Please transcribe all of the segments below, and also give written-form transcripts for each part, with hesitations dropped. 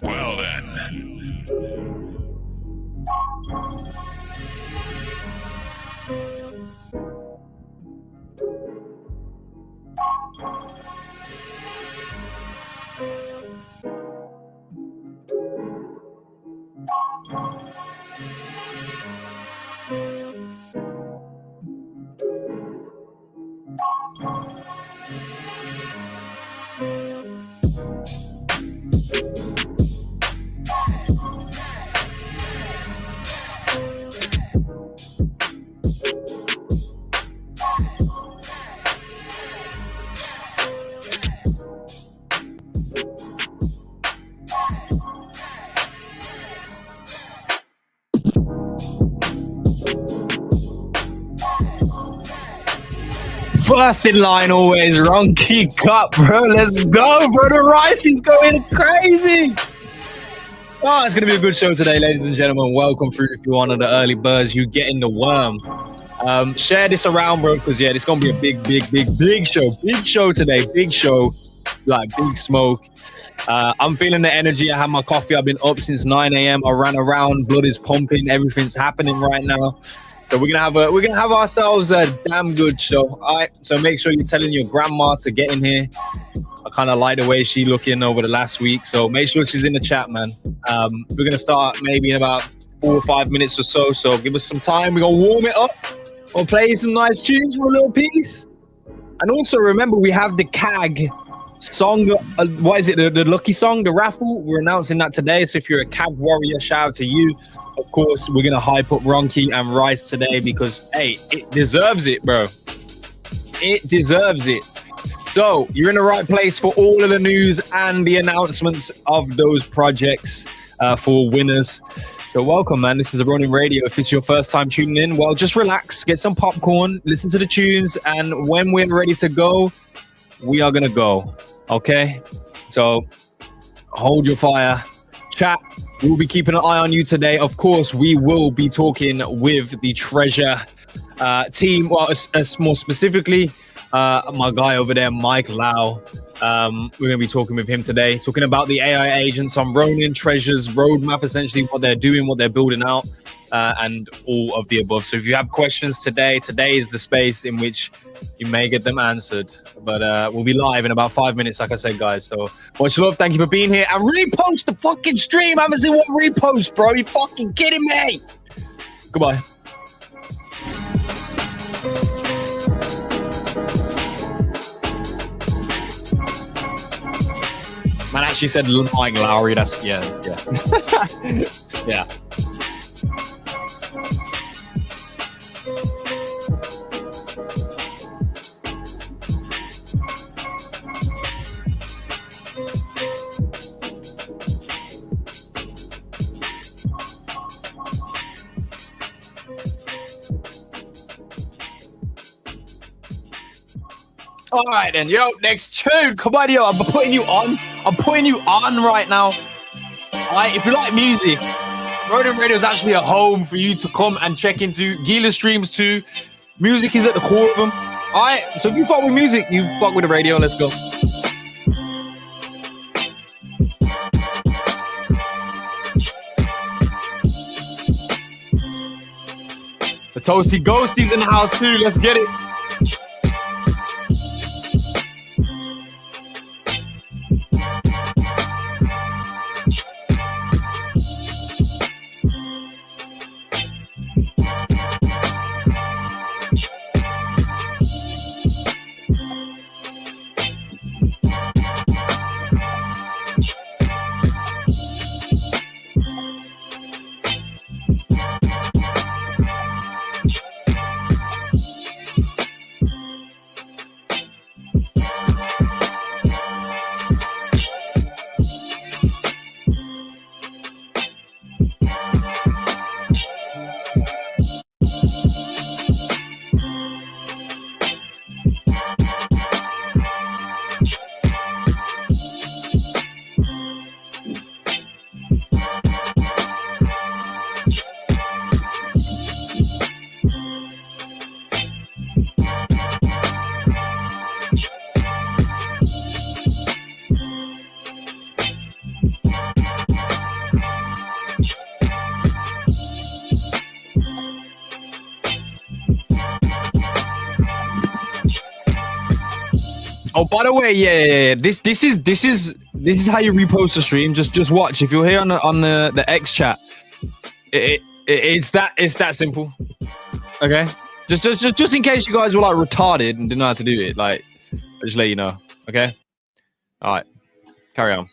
Well then. First in line always, Ronky Cup, bro. Let's go, bro. The rice is going crazy. Oh, it's going to be a good show today, ladies and gentlemen. Welcome through. If you're one of the early birds, you get in the worm. Share this around, bro, because, yeah, it's going to be a big show. Big show today. Big show. Like, big smoke. I'm feeling the energy. I had my coffee. I've been up since 9 a.m. I ran around. Blood is pumping. Everything's happening right now. So we're gonna have ourselves a damn good show. All right. So make sure you're telling your grandma to get in here. I kind of like the way she looking over the last week. So make sure she's in the chat, man. We're gonna start maybe in about 4 or 5 minutes or so. So give us some time. We're gonna warm it up. We'll play some nice tunes for a little piece. And also remember, we have the CAG song. What is it? The lucky song, the raffle. We're announcing that today. So if you're a CAG warrior, shout out to you. Of course, we're going to hype up Ronky and Rice today because, hey, it deserves it, bro. It deserves it. So you're in the right place for all of the news and the announcements of those projects for winners. So welcome, man. This is the Ronin Radio. If it's your first time tuning in, well, just relax, get some popcorn, listen to the tunes, and when we're ready to go, we are going to go. Okay? So hold your fire. Chat. We'll be keeping an eye on you today. Of course, we will be talking with the Treasure team. Well, more specifically, my guy over there, Mike Lau. We're going to be talking with him today, talking about the AI agents on Ronin, Treasure's roadmap, essentially what they're doing, what they're building out, and all of the above. So if you have questions today is the space in which you may get them answered. But we'll be live in about 5 minutes, like I said, guys. So much love. Thank you for being here. And repost the fucking stream. I haven't seen one repost, bro. You fucking kidding me? Goodbye. Man actually said Mike Lowry. That's, yeah. Yeah. All right, then. Yo, next tune. Come on, yo. I'm putting you on. I'm putting you on right now. All right, if you like music, Ronin Radio is actually a home for you to come and check into. Gila streams too. Music is at the core of them. All right, so if you fuck with music, you fuck with the radio. Let's go. The Toasty Ghosties in the house too. Let's get it. Oh, by the way, yeah. This is how you repost a stream. Just watch. If you're here on the X chat, it's that simple. Okay. Just in case you guys were like retarded and didn't know how to do it, like I'll just let you know. Okay. All right. Carry on.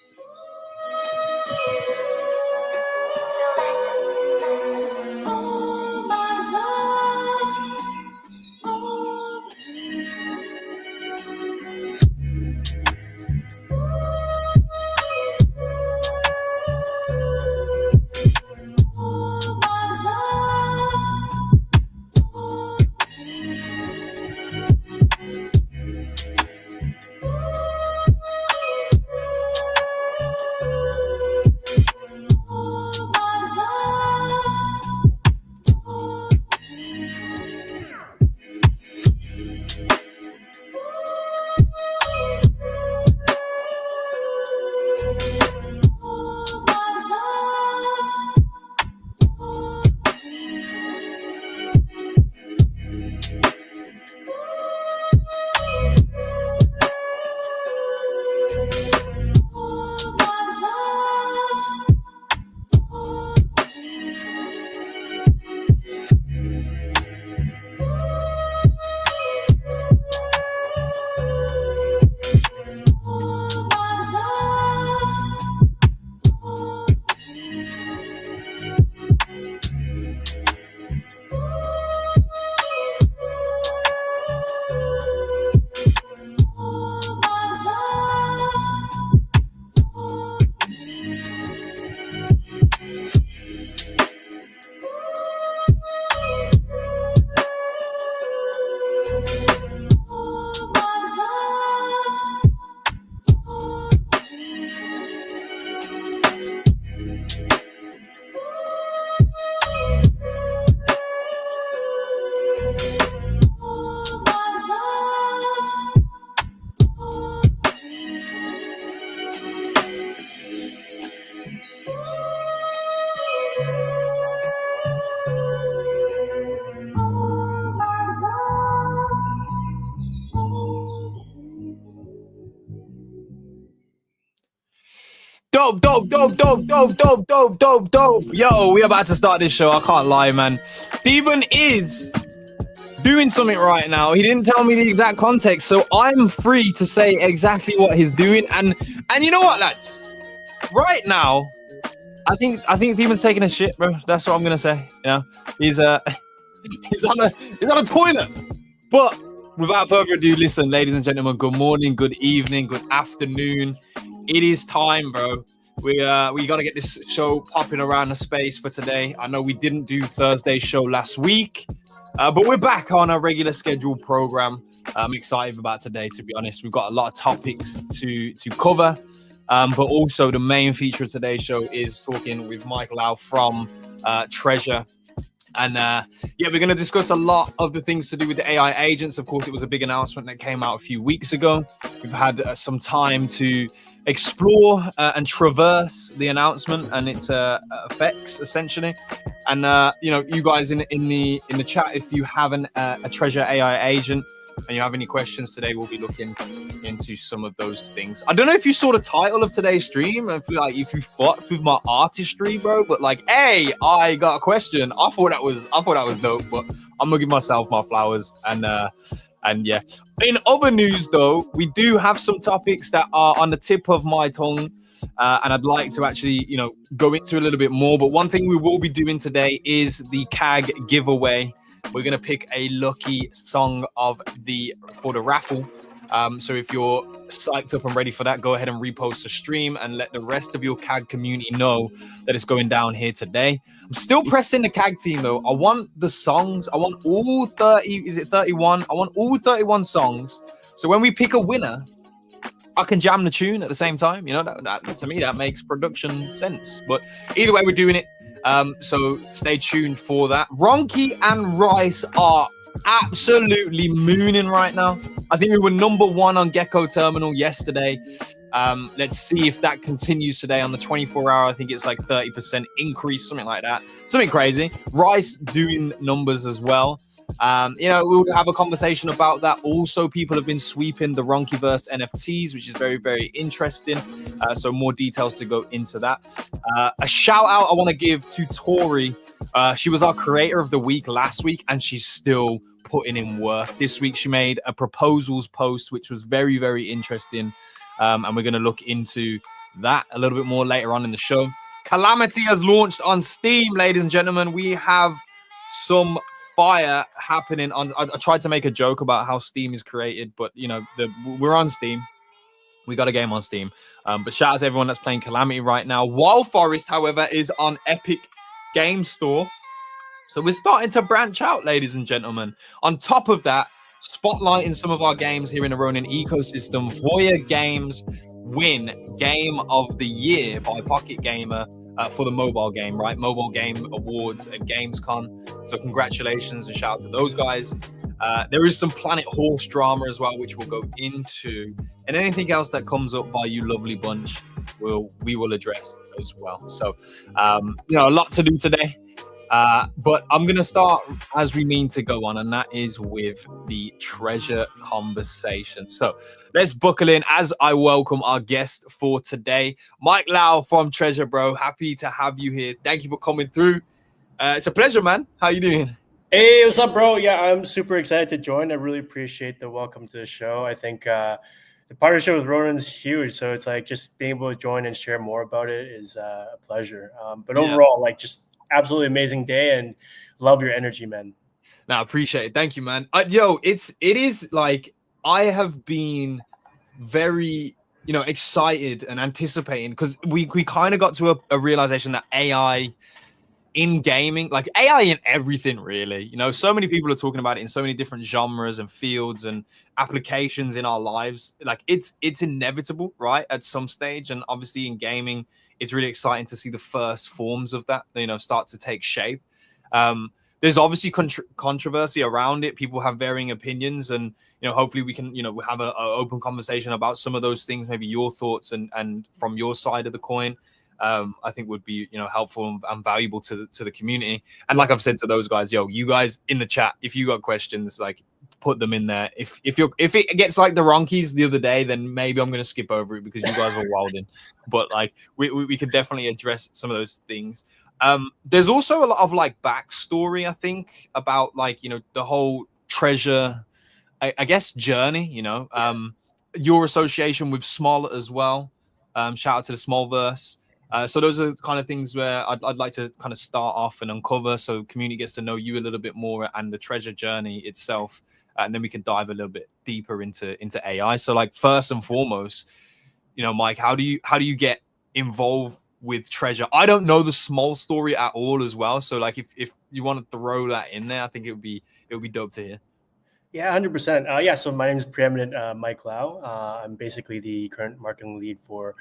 Dope. Yo, we about to start this show. I can't lie, man. Steven is doing something right now. He didn't tell me the exact context, so I'm free to say exactly what he's doing. And you know what, lads? Right now, I think Steven's taking a shit, bro. That's what I'm gonna say. Yeah, he's he's on a toilet. But without further ado, listen, ladies and gentlemen. Good morning, good evening, good afternoon. It is time, bro. We gotta get this show popping around the space for today. I know we didn't do Thursday's show last week, but we're back on our regular scheduled program. I'm excited about today, to be honest. We've got a lot of topics to cover, but also the main feature of today's show is talking with Mike Lau from Treasure. And we're going to discuss a lot of the things to do with the AI agents. Of course, it was a big announcement that came out a few weeks ago. We've had some time to explore and traverse the announcement and its effects, essentially. And you guys in the chat, if you have a Treasure AI agent and you have any questions today, we'll be looking into some of those things. I don't know if you saw the title of today's stream. I feel like if you fucked with my artistry, bro, but like, hey, I got a question. I thought that was dope, but I'm gonna give myself my flowers. And yeah. In other news, though, we do have some topics that are on the tip of my tongue, and I'd like to actually, go into a little bit more. But one thing we will be doing today is the CAG giveaway. We're gonna pick a lucky song for the raffle. So if you're psyched up and ready for that, go ahead and repost the stream and let the rest of your CAG community know that it's going down here today. I'm still pressing the CAG team, though. I want the songs. I want all 30. Is it 31? I want all 31 songs. So when we pick a winner, I can jam the tune at the same time. That to me, that makes production sense. But either way, we're doing it. So stay tuned for that. Ronky and Rice are absolutely mooning right now. I think we were number 1 on Gecko Terminal yesterday. Let's see if that continues today on the 24-hour. I think it's like 30% increase, something like that. Something crazy. Rice doing numbers as well. We'll have a conversation about that. Also, people have been sweeping the Ronkiverse NFTs, which is very, very interesting. So more details to go into that. A shout out I want to give to Tori. She was our creator of the week last week, and she's still putting in work. This week, she made a proposals post, which was very, very interesting. And we're going to look into that a little bit more later on in the show. Calamity has launched on Steam, ladies and gentlemen. We have some fire happening on. I tried to make a joke about how Steam is created, but we're on Steam. We got a game on Steam. But shout out to everyone that's playing Calamity right now. Wild Forest, however, is on Epic Game Store. So we're starting to branch out, ladies and gentlemen. On top of that, spotlighting some of our games here in the Ronin ecosystem. Voya Games win Game of the Year by Pocket Gamer for the mobile game, right? Mobile Game Awards at Gamescom. So congratulations and shout out to those guys. There is some Planet Horse drama as well, which we'll go into. And anything else that comes up by you lovely bunch, we will address as well. So, a lot to do today. But I'm going to start as we mean to go on, and that is with the treasure conversation. So let's buckle in as I welcome our guest for today, Mike Lau from Treasure, bro. Happy to have you here. Thank you for coming through. It's a pleasure, man. How you doing? Hey, what's up, bro? Yeah, I'm super excited to join. I really appreciate the welcome to the show. I think the partnership with Ronin is huge, so it's like just being able to join and share more about it is a pleasure. But overall, just absolutely amazing day, and love your energy, man. No, I appreciate it. Thank you, man. It is like I have been very excited and anticipating, because we kind of got to a realization that AI in gaming, like AI in everything, really, so many people are talking about it in so many different genres and fields and applications in our lives. Like it's inevitable, right, at some stage. And obviously in gaming, it's really exciting to see the first forms of that start to take shape. There's obviously controversy around it. People have varying opinions, and hopefully we can have an open conversation about some of those things, maybe your thoughts and from your side of the coin. I think would be helpful and valuable to the community. And like I've said to those guys, you guys in the chat, if you got questions, like put them in there. If it gets like the Ronkies the other day, then maybe I'm gonna skip over it because you guys were wilding. But like we could definitely address some of those things. There's also a lot of like backstory, I think, about like the whole treasure, I guess, journey. Your association with Small as well. Shout out to the Smallverse. So those are the kind of things where I'd like to kind of start off and uncover, so community gets to know you a little bit more and the treasure journey itself, and then we can dive a little bit deeper into AI. So like first and foremost, Mike, how do you get involved with treasure? I don't know the Small story at all as well, so like if you want to throw that in there, I think it would be dope to hear. Yeah, 100%. So my name is Preeminent Mike Lau. I'm basically the current marketing lead for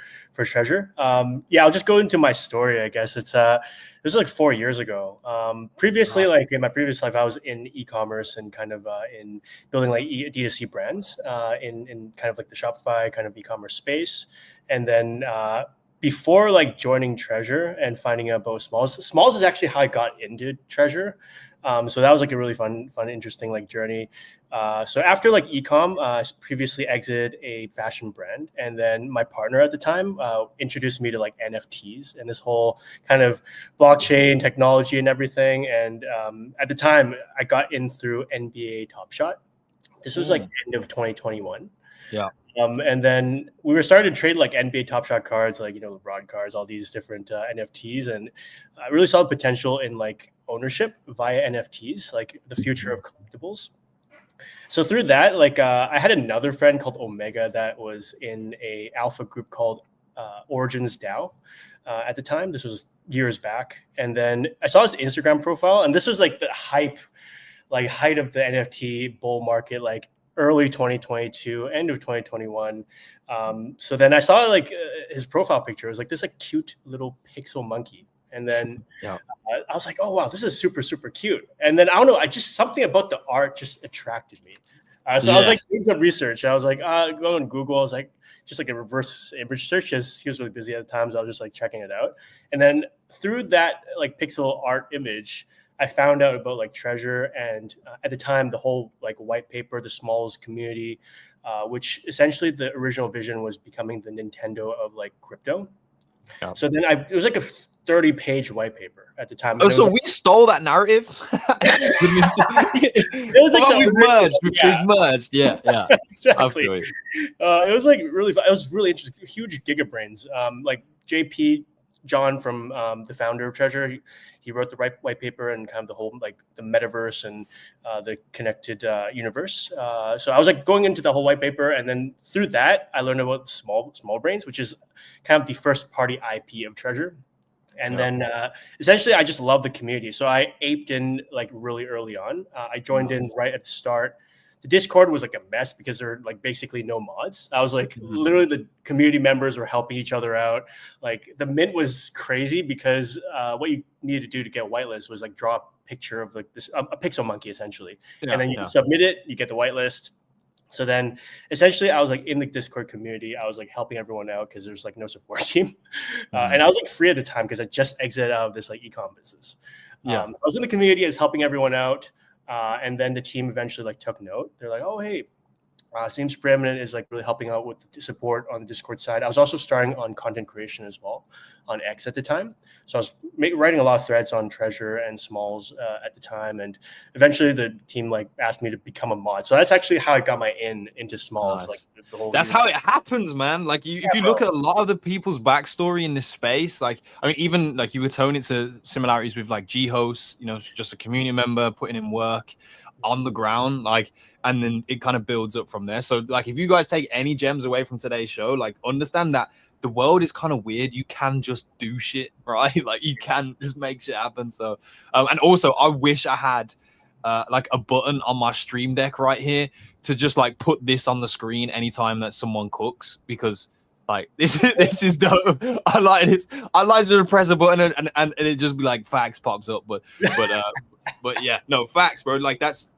Treasure. I'll just go into my story, I guess. This was like 4 years ago. Previously, like in my previous life, I was in e-commerce and kind of in building like D2C brands in kind of like the Shopify kind of e-commerce space. And then before like joining Treasure and finding out about Smalls is actually how I got into Treasure. So that was like a really fun, interesting like journey. So after like ecom, I previously exited a fashion brand, and then my partner at the time introduced me to like NFTs and this whole kind of blockchain technology and everything. And at the time, I got in through NBA Top Shot. This was like end of 2021. Yeah. And then we were starting to trade like NBA Top Shot cards, like LeBron cards, all these different NFTs, and I really saw the potential in like ownership via NFTs, like the future of collectibles. So through that, like I had another friend called Omega that was in a alpha group called Origins DAO at the time. This was years back, and then I saw his Instagram profile, and this was like the height of the NFT bull market, like early 2022, end of 2021. So then I saw like his profile picture. It was like this like cute little pixel monkey. And then I was like, oh, wow, this is super, super cute. And then I don't know, something about the art just attracted me. So I was like doing some research. I was like, go on Google. I was like, just like a reverse image search, because he was really busy at the time. So I was just like checking it out. And then through that like pixel art image, I found out about like Treasure, and at the time, the whole like white paper, the Smalls community, which essentially the original vision was becoming the Nintendo of like crypto. Yeah. So then it was like a 30-page white paper at the time. And Oh, it so was, we stole that narrative. it was like we the original, merged. We merged. Yeah, yeah. exactly. I feel you. It was like really fun. It was really interesting. Huge gigabrains. Like JP John from the founder of Treasure, he wrote the white paper and kind of the whole like the metaverse and the connected universe. So I was like going into the whole white paper, and then through that I learned about small brains, which is kind of the first party IP of Treasure. And then essentially I just love the community. So I aped in like really early on. I joined in right at the start. The Discord was like a mess because there are like basically no mods. I was like literally the community members were helping each other out. Like the mint was crazy because what you needed to do to get whitelist was like draw a picture of like this a pixel monkey essentially, and then you submit it, you get the whitelist. So then essentially I was like in the Discord community, I was like helping everyone out because there's like no support team. And I was like free at the time because I just exited out of this like ecom business. So I was in the community, I was helping everyone out. And then the team eventually like took note. They're like, oh, hey, Seems Preeminent is like really helping out with the support on the Discord side. I was also starting on content creation as well on X at the time. So I was writing a lot of threads on Treasure and Smalls at the time. And eventually the team like asked me to become a mod. So that's actually how I got my into Smalls. Nice. Like the whole That's how it happens, man. Like if you look at a lot of the people's backstory in this space, like I mean, even like you atone it to similarities with like G-Host, you know, just a community member putting in work on the ground, like, and then it kind of builds up from there. So like if you guys take any gems away from today's show, like understand that the world is kind of weird. You can just do shit, right? Like you can just make shit happen. So and also I wish I had like a button on my stream deck right here to just like put this on the screen anytime that someone cooks, because like this is dope. I like this. I like to press a button and it just be like facts pops up, but yeah, no facts, bro. Like that's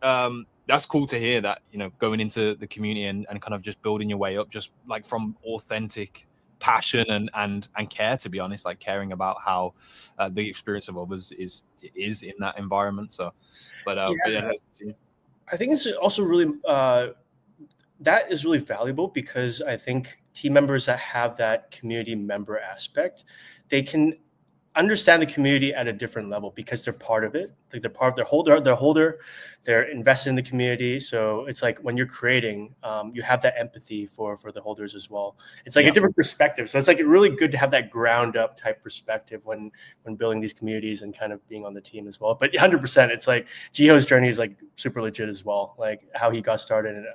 cool to hear that, you know, going into the community and kind of just building your way up, just like from authentic passion and care, to be honest, like caring about how the experience of others is in that environment. So but yeah, I think it's also really that is really valuable, because I think team members that have that community member aspect, they can understand the community at a different level because they're part of it. Like they're part of their holder, they're invested in the community. So it's like when you're creating, you have that empathy for the holders as well. It's like a different perspective. So it's like really good to have that ground up type perspective when building these communities and kind of being on the team as well. But 100%, it's like Jiho's journey is like super legit as well. Like how he got started, and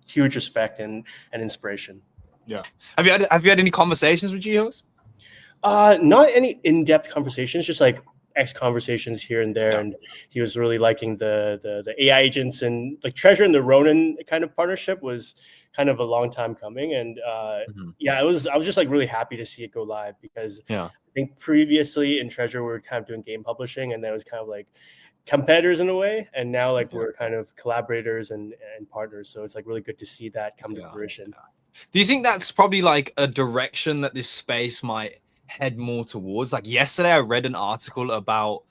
huge respect and inspiration. Yeah. Have you had any conversations with Jiho's? Not any in-depth conversations, just like X conversations here and there. Yeah. And he was really liking the AI agents, and like Treasure and the Ronin kind of partnership was kind of a long time coming. And I was just like really happy to see it go live, because I think previously in Treasure we were kind of doing game publishing, and that was kind of like competitors in a way, and now like we're kind of collaborators and partners. So it's like really good to see that come to fruition. Do you think that's probably like a direction that this space might head more towards? Like yesterday I read an article about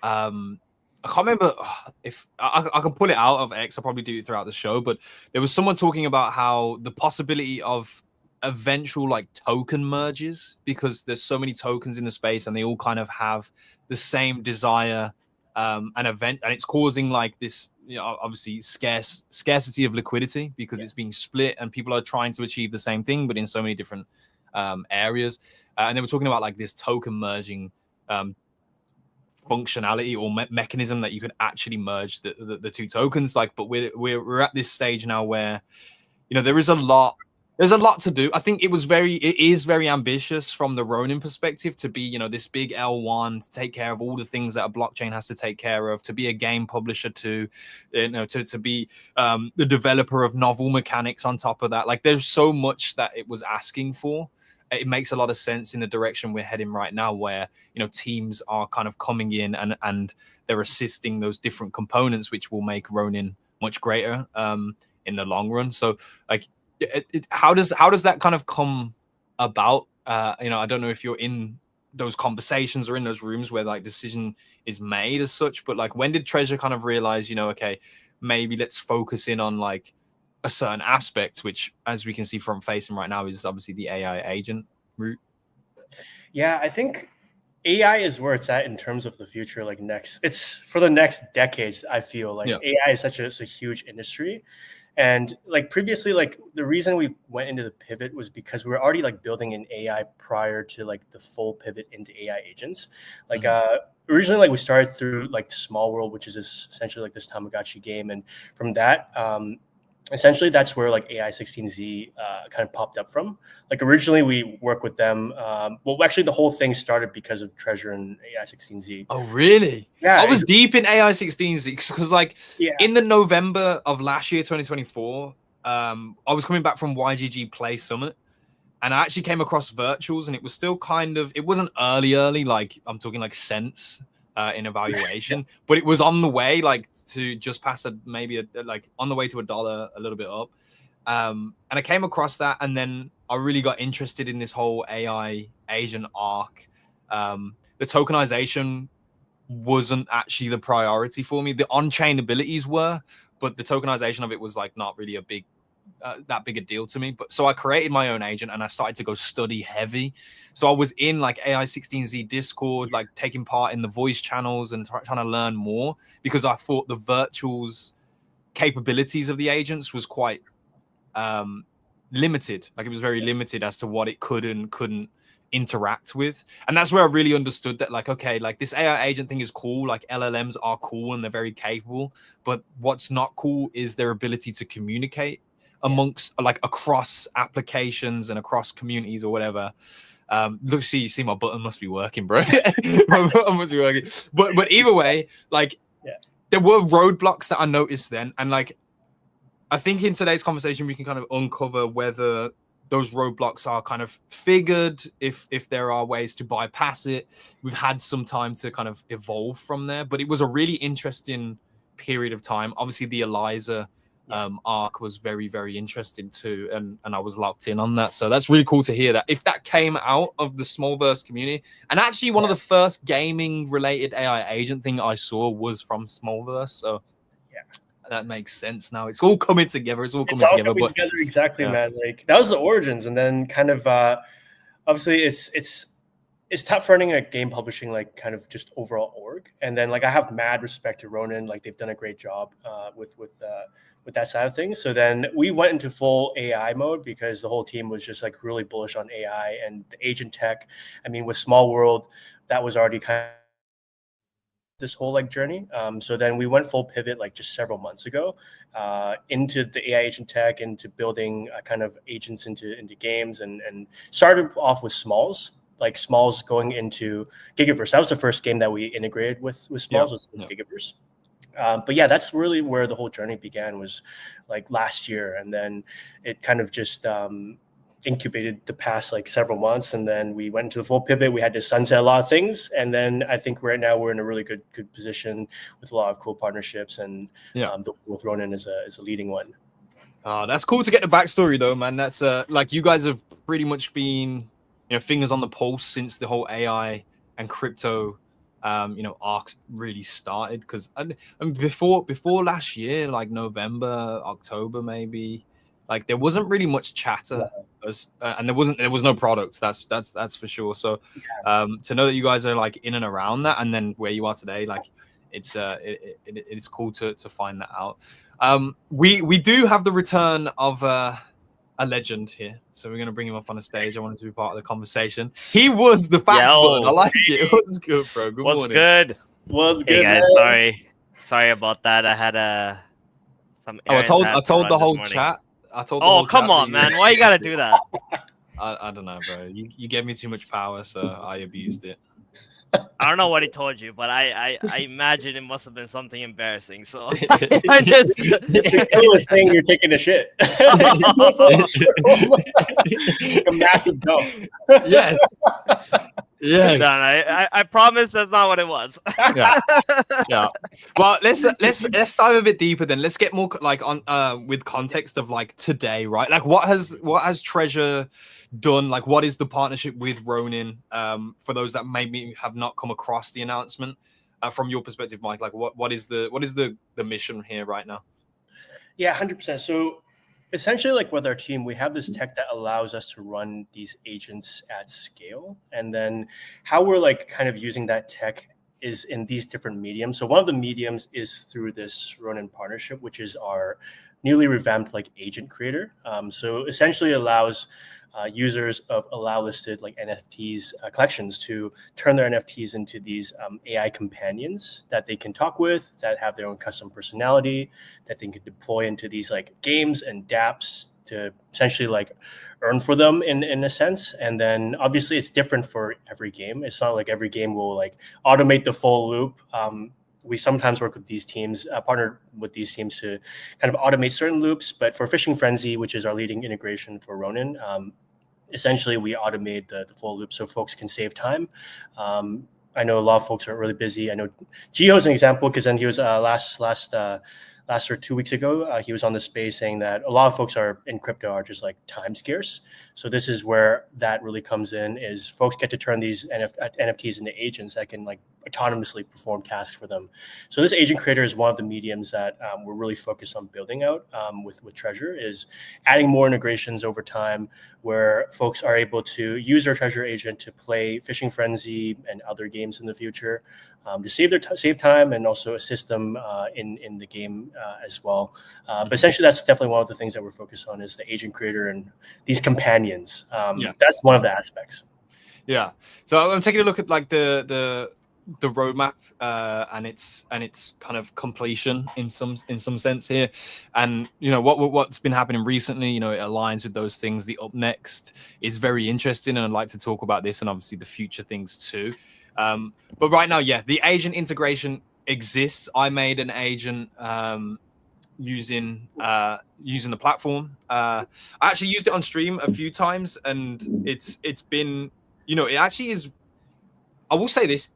I can't remember if I can pull it out of X. I'll probably do it throughout the show, but there was someone talking about how the possibility of eventual like token merges, because there's so many tokens in the space and they all kind of have the same desire an event, and it's causing like this, you know, obviously scarcity of liquidity, because it's being split and people are trying to achieve the same thing but in so many different areas. And they were talking about like this token merging functionality or mechanism that you could actually merge the two tokens. Like, but we're at this stage now where, you know, there's a lot to do. I think it is very ambitious from the Ronin perspective to be, you know, this big L1 to take care of all the things that a blockchain has to take care of, to be a game publisher, to, you know, to be the developer of novel mechanics on top of that. Like there's so much that it was asking for. It makes a lot of sense in the direction we're heading right now, where, you know, teams are kind of coming in and they're assisting those different components, which will make Ronin much greater in the long run. So like, how does that kind of come about? You know, I don't know if you're in those conversations or in those rooms where like decision is made as such. But like, when did Treasure kind of realize, you know, okay, maybe let's focus in on like a certain aspect, which, as we can see front facing right now, is obviously the AI agent route? Yeah, I think AI is where it's at in terms of the future. Like it's for the next decades. I feel like AI is such a huge industry, and like previously, like the reason we went into the pivot was because we were already like building an AI prior to like the full pivot into AI agents. Like originally, like we started through like Small World, which is essentially like this Tamagotchi game, and from that, essentially that's where like AI 16Z kind of popped up from. Like originally we worked with them. Well, actually the whole thing started because of Treasure and AI 16Z. Oh, really? Yeah, I was deep in AI 16Z because like yeah. in the November of last year, 2024, I was coming back from YGG Play Summit, and I actually came across virtuals, and it was still kind of, it wasn't early, like I'm talking like cents in evaluation, but it was on the way like to just pass like on the way to $1, a little bit up. And I came across that, and then I really got interested in this whole AI agent arc. The tokenization wasn't actually the priority for me. The on-chain abilities were, but the tokenization of it was like not really a big that big a deal to me. But so I created my own agent, and I started to go study heavy. So I was in like AI 16Z Discord, like taking part in the voice channels and trying to learn more, because I thought the virtuals capabilities of the agents was quite limited. Like it was very limited as to what it could and couldn't interact with. And that's where I really understood that, like, okay, like this AI agent thing is cool, like LLMs are cool and they're very capable, but what's not cool is their ability to communicate amongst like across applications and across communities or whatever. Look, you see my button must be working, bro. My button must be working. But either way, like there were roadblocks that I noticed then, and like I think in today's conversation we can kind of uncover whether those roadblocks are kind of figured, if there are ways to bypass it. We've had some time to kind of evolve from there, but it was a really interesting period of time. Obviously the Eliza arc was very, very interesting too, and I was locked in on that. So that's really cool to hear that if that came out of the Smallverse community. And actually one of the first gaming related AI agent thing I saw was from Smallverse, so that makes sense now. It's all coming together. It's all coming together. Exactly, man. Like that was the origins, and then kind of obviously it's tough running a game publishing like kind of just overall org. And then like I have mad respect to Ronin. Like they've done a great job with that side of things. So then we went into full AI mode because the whole team was just like really bullish on AI and the agent tech. I mean, with Small World, that was already kind of this whole like journey. So then we went full pivot like just several months ago into the AI agent tech, into building kind of agents into games, and started off with Smalls. Like Smalls going into Gigaverse. That was the first game that we integrated with Smalls, was Gigaverse. But yeah, that's really where the whole journey began, was like last year, and then it kind of just incubated the past like several months, and then we went into the full pivot. We had to sunset a lot of things, and then I think right now we're in a really good position with a lot of cool partnerships, and with Ronin is a leading one. That's cool to get the backstory though, man. That's like you guys have pretty much been, you know, fingers on the pulse since the whole AI and crypto arc really started. Because before last year, like November, October maybe, like there wasn't really much chatter, and there was no product. That's for sure. So to know that you guys are like in and around that, and then where you are today, like it's cool to find that out. We do have the return of a legend here, so we're gonna bring him up on the stage. I wanted to be part of the conversation. He was the facts button. I like it. What's good, bro? Good morning. What's good, hey guys? man? Sorry about that. I had some. I told the whole chat. Oh, come on, man! Why you gotta do that? I don't know, bro. You gave me too much power, so I abused it. I don't know what he told you, but I imagine it must have been something embarrassing. So I just was saying you're taking a shit. A massive dump. Yes. Yes. No, I promise that's not what it was. Yeah. Yeah. Well, let's dive a bit deeper then. Let's get more like on with context of like today, right? Like what has Treasure done? Like what is the partnership with Ronin? For those that maybe have not come across the announcement, from your perspective, Mike, like what is the mission here right now? Yeah, 100%. So essentially, like with our team, we have this tech that allows us to run these agents at scale. And then how we're like kind of using that tech is in these different mediums. So one of the mediums is through this Ronin partnership, which is our newly revamped like agent creator. So essentially allows users of allow listed like NFTs collections to turn their NFTs into these AI companions that they can talk with, that have their own custom personality, that they can deploy into these like games and dApps to essentially like earn for them in a sense. And then obviously it's different for every game. It's not like every game will like automate the full loop. We sometimes work with these teams, partner with these teams to kind of automate certain loops. But for Fishing Frenzy, which is our leading integration for Ronin, essentially we automate the full loop so folks can save time. I know a lot of folks are really busy. I know Gio is an example because then he was last or 2 weeks ago, he was on the space saying that a lot of folks are in crypto are just like time scarce. So this is where that really comes in is folks get to turn these NFTs into agents that can like autonomously perform tasks for them. So this agent creator is one of the mediums that we're really focused on building out with Treasure is adding more integrations over time where folks are able to use their Treasure agent to play Fishing Frenzy and other games in the future to save time and also assist them in the game as well. But essentially, that's definitely one of the things that we're focused on is the agent creator and these companions. Yes. That's one of the aspects. Yeah. So I'm taking a look at like the roadmap and its kind of completion in some sense here, and you know what's been happening recently. You know, it aligns with those things. The up next is very interesting, and I'd like to talk about this and obviously the future things too. But right now, yeah, the agent integration exists. I made an agent using the platform. I actually used it on stream a few times, and it's been, you know, it actually is. I will say this,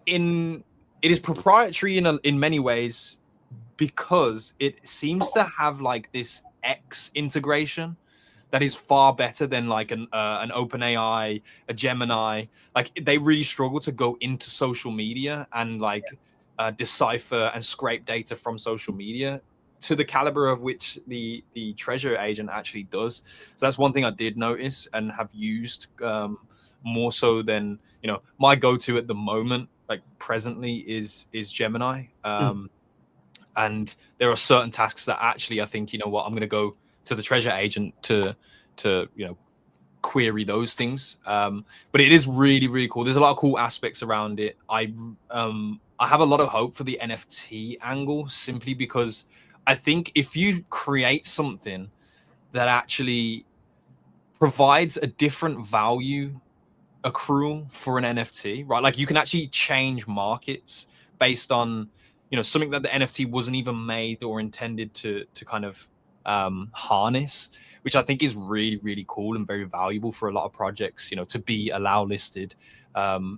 it is proprietary in many ways because it seems to have like this X integration that is far better than like an OpenAI, a Gemini. Like they really struggle to go into social media and like decipher and scrape data from social media to the caliber of which the Treasure agent actually does. So that's one thing I did notice and have used more so than, you know, my go-to at the moment, like presently is Gemini. And there are certain tasks that actually I think, you know what, I'm going to go to the Treasure agent to you know, query those things. But it is really cool. There's a lot of cool aspects around it. I have a lot of hope for the NFT angle simply because I think if you create something that actually provides a different value accrual for an NFT, right? Like you can actually change markets based on, you know, something that the NFT wasn't even made or intended to kind of harness, which I think is really cool and very valuable for a lot of projects, you know, to be allow listed,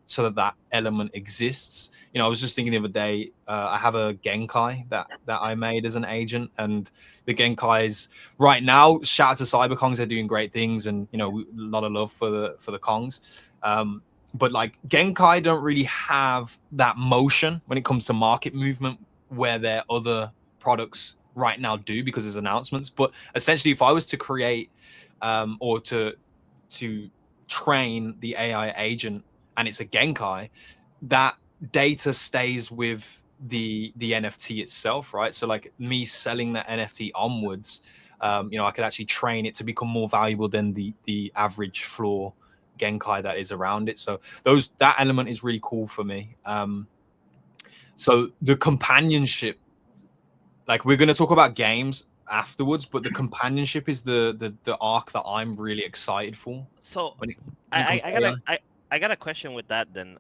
so that element exists. You know, I was just thinking the other day, I have a Genkai that I made as an agent, and the Genkais right now, shout out to CyberKongs, they're doing great things, and you know, a lot of love for the Kongs. But like Genkai don't really have that motion when it comes to market movement where their other products right now do because there's announcements. But essentially, if I was to create or to train the AI agent and it's a Genkai, that data stays with the NFT itself, right? So like me selling that NFT onwards, you know, I could actually train it to become more valuable than the average floor Genkai that is around it. So that element is really cool for me. So the companionship, like we're going to talk about games afterwards, but the companionship is the arc that I'm really excited for. So when it I comes to AI. got a question with that then.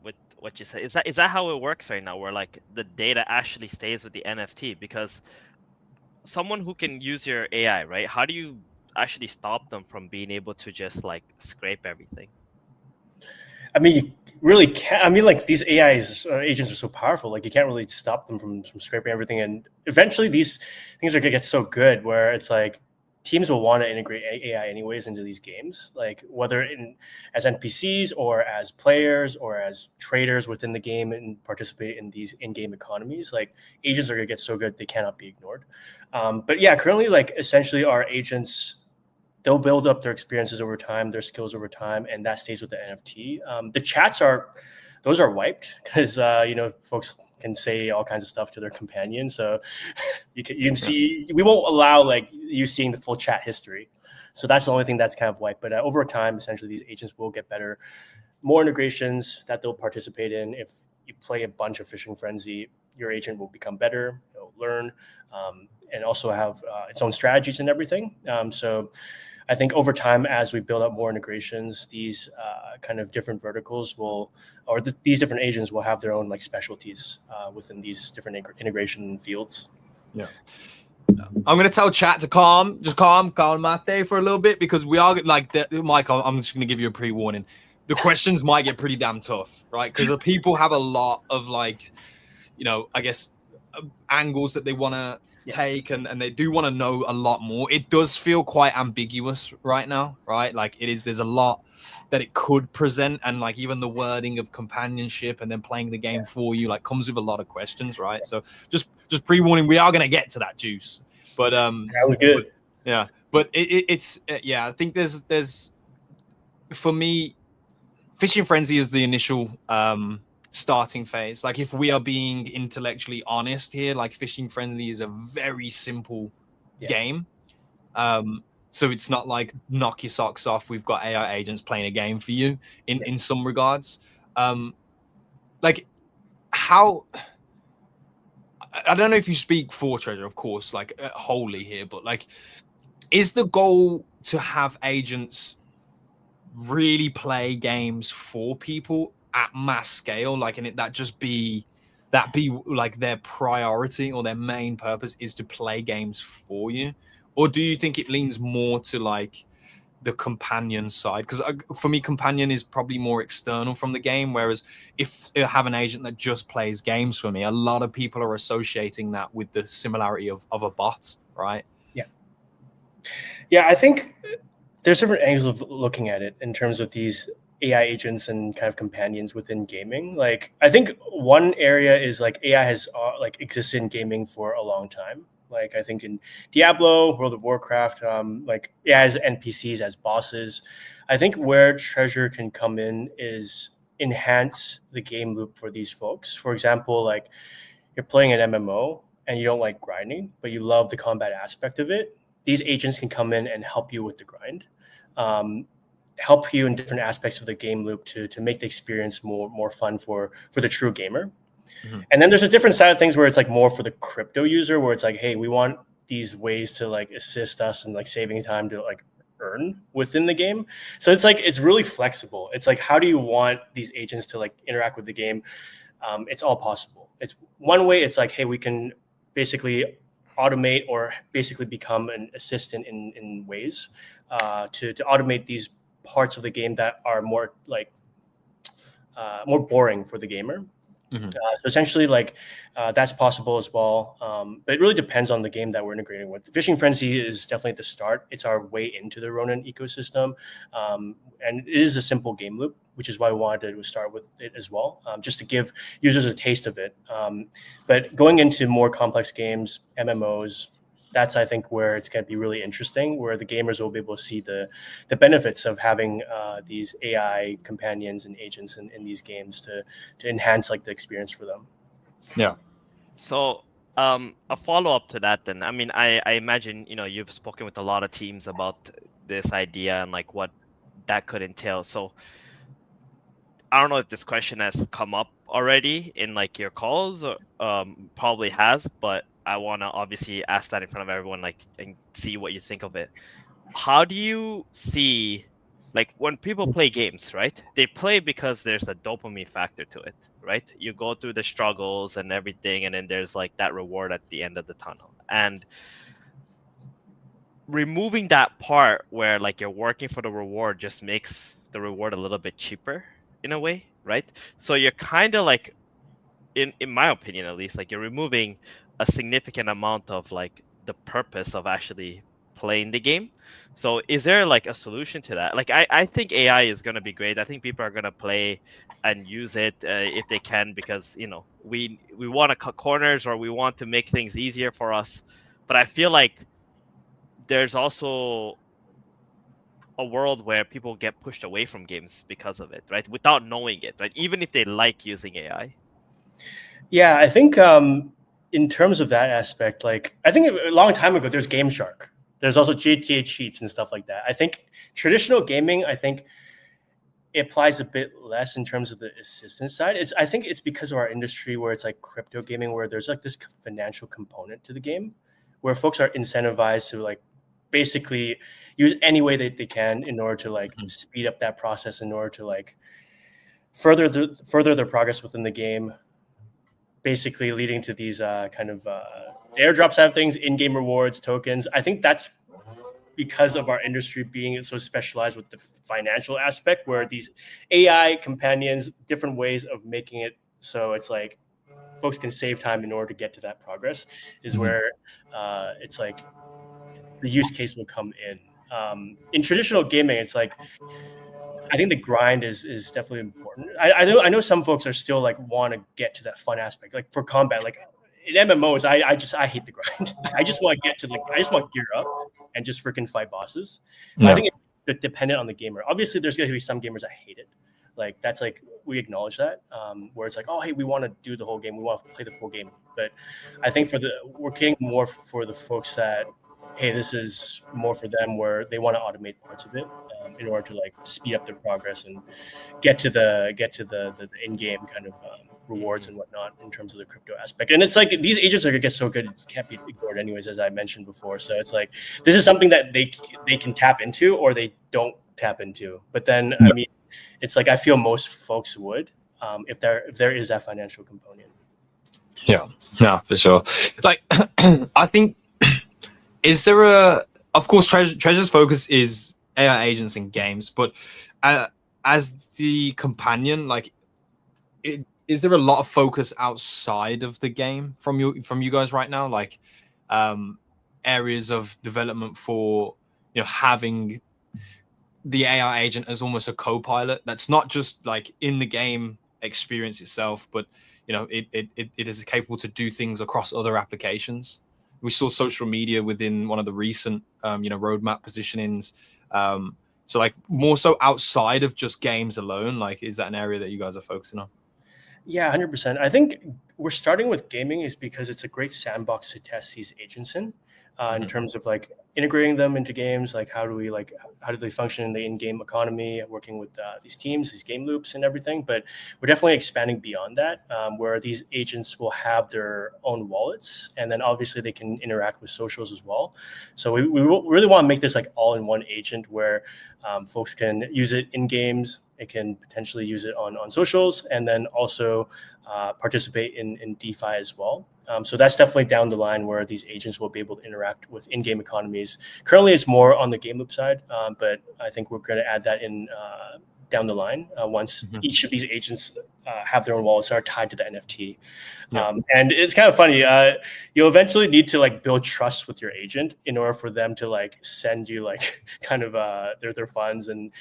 With what you said, is that how it works right now, where like the data actually stays with the NFT? Because someone who can use your AI, right? How do you actually stop them from being able to just like scrape everything? I mean, you really can't. I mean, like these AIs agents are so powerful. Like you can't really stop them from scraping everything. And eventually, these things are gonna get so good where it's like teams will want to integrate AI anyways into these games, like whether in as NPCs or as players or as traders within the game and participate in these in-game economies. Like agents are gonna get so good they cannot be ignored. But yeah, currently, like essentially, our agents they'll build up their experiences over time, their skills over time, and that stays with the NFT. The chats those are wiped because folks can say all kinds of stuff to their companions. So you can see we won't allow like you seeing the full chat history. So that's the only thing that's kind of wiped. But over time, essentially, these agents will get better, more integrations that they'll participate in. If you play a bunch of Fishing Frenzy, your agent will become better, it'll learn, and also have its own strategies and everything. So I think over time, as we build up more integrations, these kind of different verticals these different agents will have their own like specialties within these different integration fields. Yeah. I'm gonna tell chat to calm Mate for a little bit because we are like Mike. I'm just gonna give you a pre-warning. The questions might get pretty damn tough, right? Because the people have a lot of like, I guess angles that they want to take and they do want to know a lot more. It does feel quite ambiguous right now, right? Like there's a lot that it could present, and like even the wording of companionship and then playing the game for you like comes with a lot of questions, right? So just pre-warning, we are going to get to that juice, but that was good. But it's I think there's for me, Fishing Frenzy is the initial starting phase. Like if we are being intellectually honest here, like Fishing Frenzy is a very simple game. So it's not like knock your socks off, we've got AI agents playing a game for you in some regards. Like how I don't know if you speak for Treasure, of course, like wholly here, but like is the goal to have agents really play games for people at mass scale, like, and that be like their priority or their main purpose is to play games for you? Or do you think it leans more to like the companion side? Because for me, companion is probably more external from the game, whereas if I have an agent that just plays games for me, a lot of people are associating that with the similarity of a bot, right? Yeah, I think there's different angles of looking at it in terms of these AI agents and kind of companions within gaming. Like, I think one area is like AI has like existed in gaming for a long time. Like, I think in Diablo, World of Warcraft, like AI has NPCs as bosses. I think where Treasure can come in is enhance the game loop for these folks. For example, like you're playing an MMO and you don't like grinding, but you love the combat aspect of it. These agents can come in and help you with the grind. Help you in different aspects of the game loop to make the experience more fun for the true gamer. Mm-hmm. And then there's a different side of things where it's like more for the crypto user, where it's like, hey, we want these ways to like assist us in like saving time to like earn within the game. So it's like it's really flexible. It's like, how do you want these agents to like interact with the game? It's all possible. It's one way. It's like, hey, we can basically automate or basically become an assistant in ways to automate these parts of the game that are more like more boring for the gamer. Mm-hmm. So essentially, like that's possible as well. But it really depends on the game that we're integrating with. Fishing Frenzy is definitely the start. It's our way into the Ronin ecosystem, and it is a simple game loop, which is why we wanted to start with it as well, just to give users a taste of it. But going into more complex games, MMOs, that's, I think, where it's going to be really interesting, where the gamers will be able to see the benefits of having these AI companions and agents in these games to enhance like the experience for them. Yeah. So a follow-up to that then, I mean, I imagine, you've spoken with a lot of teams about this idea and like what that could entail. So I don't know if this question has come up already in like your calls, or probably has, but I want to obviously ask that in front of everyone, like, and see what you think of it. How do you see, like, when people play games, right? They play because there's a dopamine factor to it, right? You go through the struggles and everything, and then there's like that reward at the end of the tunnel. And removing that part where like you're working for the reward just makes the reward a little bit cheaper. in a way, right? So you're kind of like, in my opinion at least, like you're removing a significant amount of like the purpose of actually playing the game. So is there like a solution to that? Like I think AI is going to be great. I think people are going to play and use it if they can, because we want to cut corners, or we want to make things easier for us. But I feel like there's also a world where people get pushed away from games because of it, right? Without knowing it, right? Even if they like using AI. Yeah, I think in terms of that aspect, like I think a long time ago, there's Game Shark. There's also GTA cheats and stuff like that. I think traditional gaming, I think it applies a bit less in terms of the assistance side. I think it's because of our industry where it's like crypto gaming, where there's like this financial component to the game, where folks are incentivized to like basically use any way that they can in order to like speed up that process, in order to like further their progress within the game, basically leading to these kind of airdrops have things, in-game rewards, tokens. I think that's because of our industry being so specialized with the financial aspect, where these AI companions, different ways of making it so it's like folks can save time in order to get to that progress, is where it's like the use case will come in. In traditional gaming, it's like I think the grind is definitely important. I know some folks are still like want to get to that fun aspect, like for combat, like in MMOs. I hate the grind. I just want to get to I just want to gear up and just freaking fight bosses. But I think it's dependent on the gamer. Obviously, there's going to be some gamers that hate it. Like that's like we acknowledge that, where it's like, oh hey, we want to do the whole game, we want to play the full game. But I think we're getting more for the folks that, hey, this is more for them, where they want to automate parts of it in order to like speed up their progress and get to the in-game kind of rewards and whatnot in terms of the crypto aspect. And it's like these agents are gonna get so good, it can't be ignored anyways, as I mentioned before. So it's like this is something that they can tap into, or they don't tap into. But then I mean, it's like I feel most folks would, if there is that financial component. Yeah, for sure. Like, I think, is there of course, Treasure's focus is AI agents in games, but as the companion, like, is there a lot of focus outside of the game from you guys right now? Like, areas of development for, having the AI agent as almost a co-pilot that's not just like in the game experience itself, but it is capable to do things across other applications. We saw social media within one of the recent roadmap positionings. So like more so outside of just games alone, like is that an area that you guys are focusing on? Yeah, 100%. I think we're starting with gaming is because it's a great sandbox to test these agents in terms of like integrating them into games. Like how do they function in the in-game economy, working with these teams, these game loops and everything. But we're definitely expanding beyond that, where these agents will have their own wallets, and then obviously they can interact with socials as well. So we really want to make this like all-in-one agent where folks can use it in games. It can potentially use it on socials, and then also participate in DeFi as well. So that's definitely down the line where these agents will be able to interact with in-game economies. Currently, it's more on the game loop side, but I think we're going to add that in down the line once each of these agents have their own wallets are tied to the NFT. And it's kind of funny. You'll eventually need to like build trust with your agent in order for them to like send you like kind of their funds and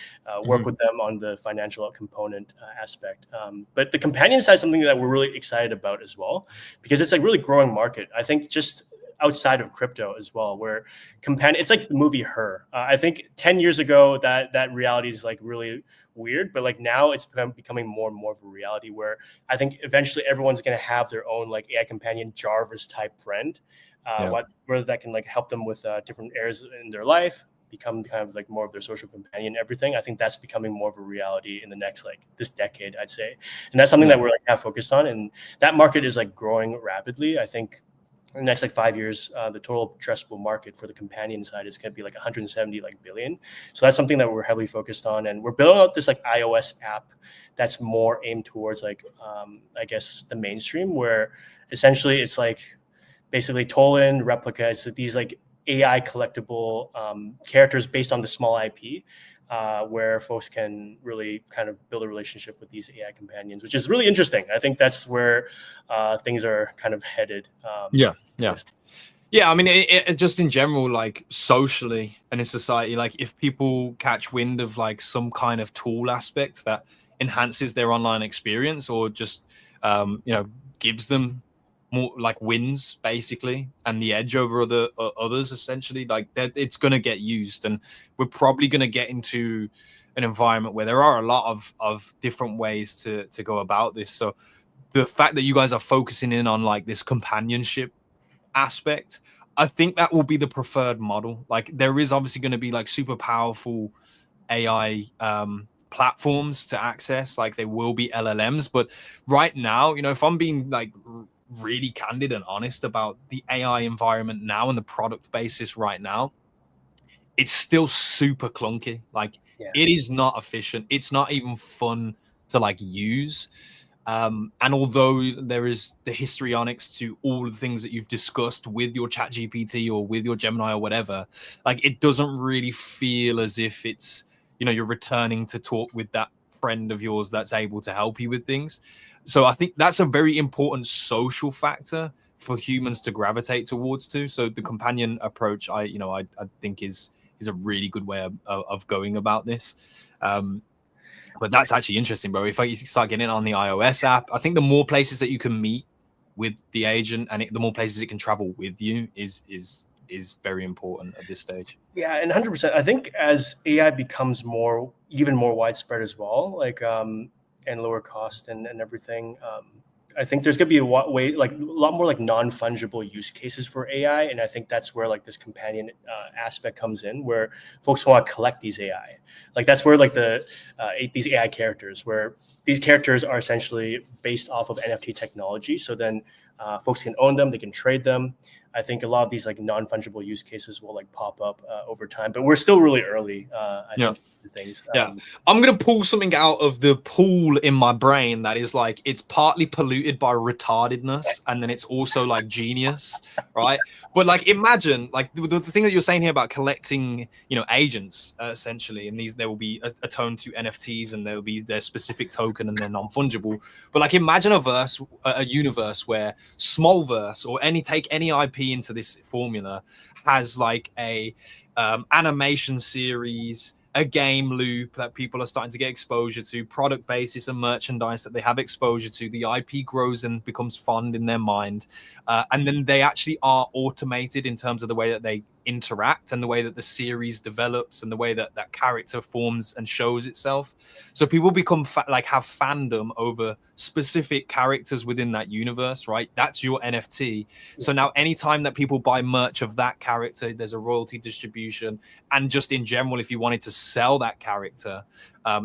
work with them on the financial component aspect. But the companion side is something that we're really excited about as well, because it's like really growing market. I think just outside of crypto as well, where companion, it's like the movie Her. I think 10 years ago that reality is like really weird, but like now it's becoming more and more of a reality, where I think eventually everyone's going to have their own like AI companion Jarvis type friend, where that can like help them with different areas in their life, become kind of like more of their social companion, everything. I think that's becoming more of a reality in the next like this decade, I'd say. And that's something that we're like have focused on, and that market is like growing rapidly. I think in the next like 5 years, the total addressable market for the companion side is going to be like 170 billion. So that's something that we're heavily focused on, and we're building out this like iOS app that's more aimed towards like I guess the mainstream, where essentially it's like basically Tollin replica. It's these like AI collectible characters based on the small IP, where folks can really kind of build a relationship with these AI companions, which is really interesting. I think that's where things are kind of headed. Yeah. Yeah, I mean, it just in general, like socially and in society, like if people catch wind of like some kind of tool aspect that enhances their online experience, or just gives them more like wins basically and the edge over others, essentially, like that, it's going to get used, and we're probably going to get into an environment where there are a lot of different ways to go about this. So the fact that you guys are focusing in on like this companionship aspect, I think that will be the preferred model. Like there is obviously going to be like super powerful AI platforms to access, like there will be LLMs, but right now, if I'm being like really candid and honest about the AI environment now and the product basis right now, it's still super clunky. Like it is not efficient. It's not even fun to like use. And although there is the histrionics to all the things that you've discussed with your chat GPT or with your Gemini or whatever, like it doesn't really feel as if it's, you're returning to talk with that friend of yours that's able to help you with things. So I think that's a very important social factor for humans to gravitate towards too. So the companion approach, I think is a really good way of going about this. But that's actually interesting, bro. If you start getting it on the iOS app, I think the more places that you can meet with the agent and the more places it can travel with you is very important at this stage. Yeah, and 100%. I think as AI becomes even more widespread as well, like and lower cost and everything, I think there's gonna be a lot more like non-fungible use cases for AI, and I think that's where like this companion aspect comes in, where folks want to collect these AI. Like that's where like these AI characters, where these characters are essentially based off of NFT technology. So then folks can own them, they can trade them. I think a lot of these like non-fungible use cases will like pop up over time, but we're still really early. I think things. I'm gonna pull something out of the pool in my brain that is like it's partly polluted by retardedness, and then it's also like genius, right? But like imagine like the thing that you're saying here about collecting, agents essentially, and there will be attuned to NFTs, and there will be their specific token and they're non-fungible. But like imagine a universe where Smallverse or take any IP into this formula has like a animation series, a game loop that people are starting to get exposure to, product basis and merchandise that they have exposure to. The IP grows and becomes fond in their mind. And then they actually are automated in terms of the way that they interact and the way that the series develops and the way that that character forms and shows itself. So people become have fandom over specific characters within that universe, right? That's your NFT. So now anytime that people buy merch of that character, there's a royalty distribution. And just in general, if you wanted to sell that character,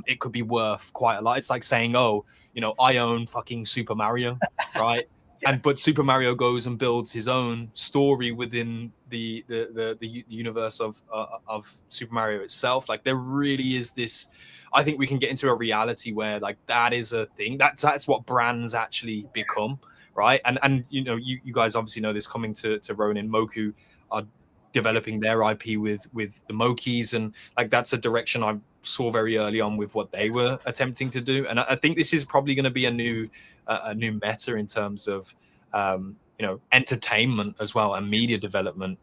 it could be worth quite a lot. It's like saying, I own fucking Super Mario, right? But Super Mario goes and builds his own story within the universe of Super Mario itself. Like there really is this. I think we can get into a reality where like that is a thing. That's what brands actually become, right? And you guys obviously know this. Coming to Ronin, Moku are developing their IP with the Mokis, and like that's a direction I saw very early on with what they were attempting to do. And I think this is probably going to be a new meta in terms of entertainment as well, and media development,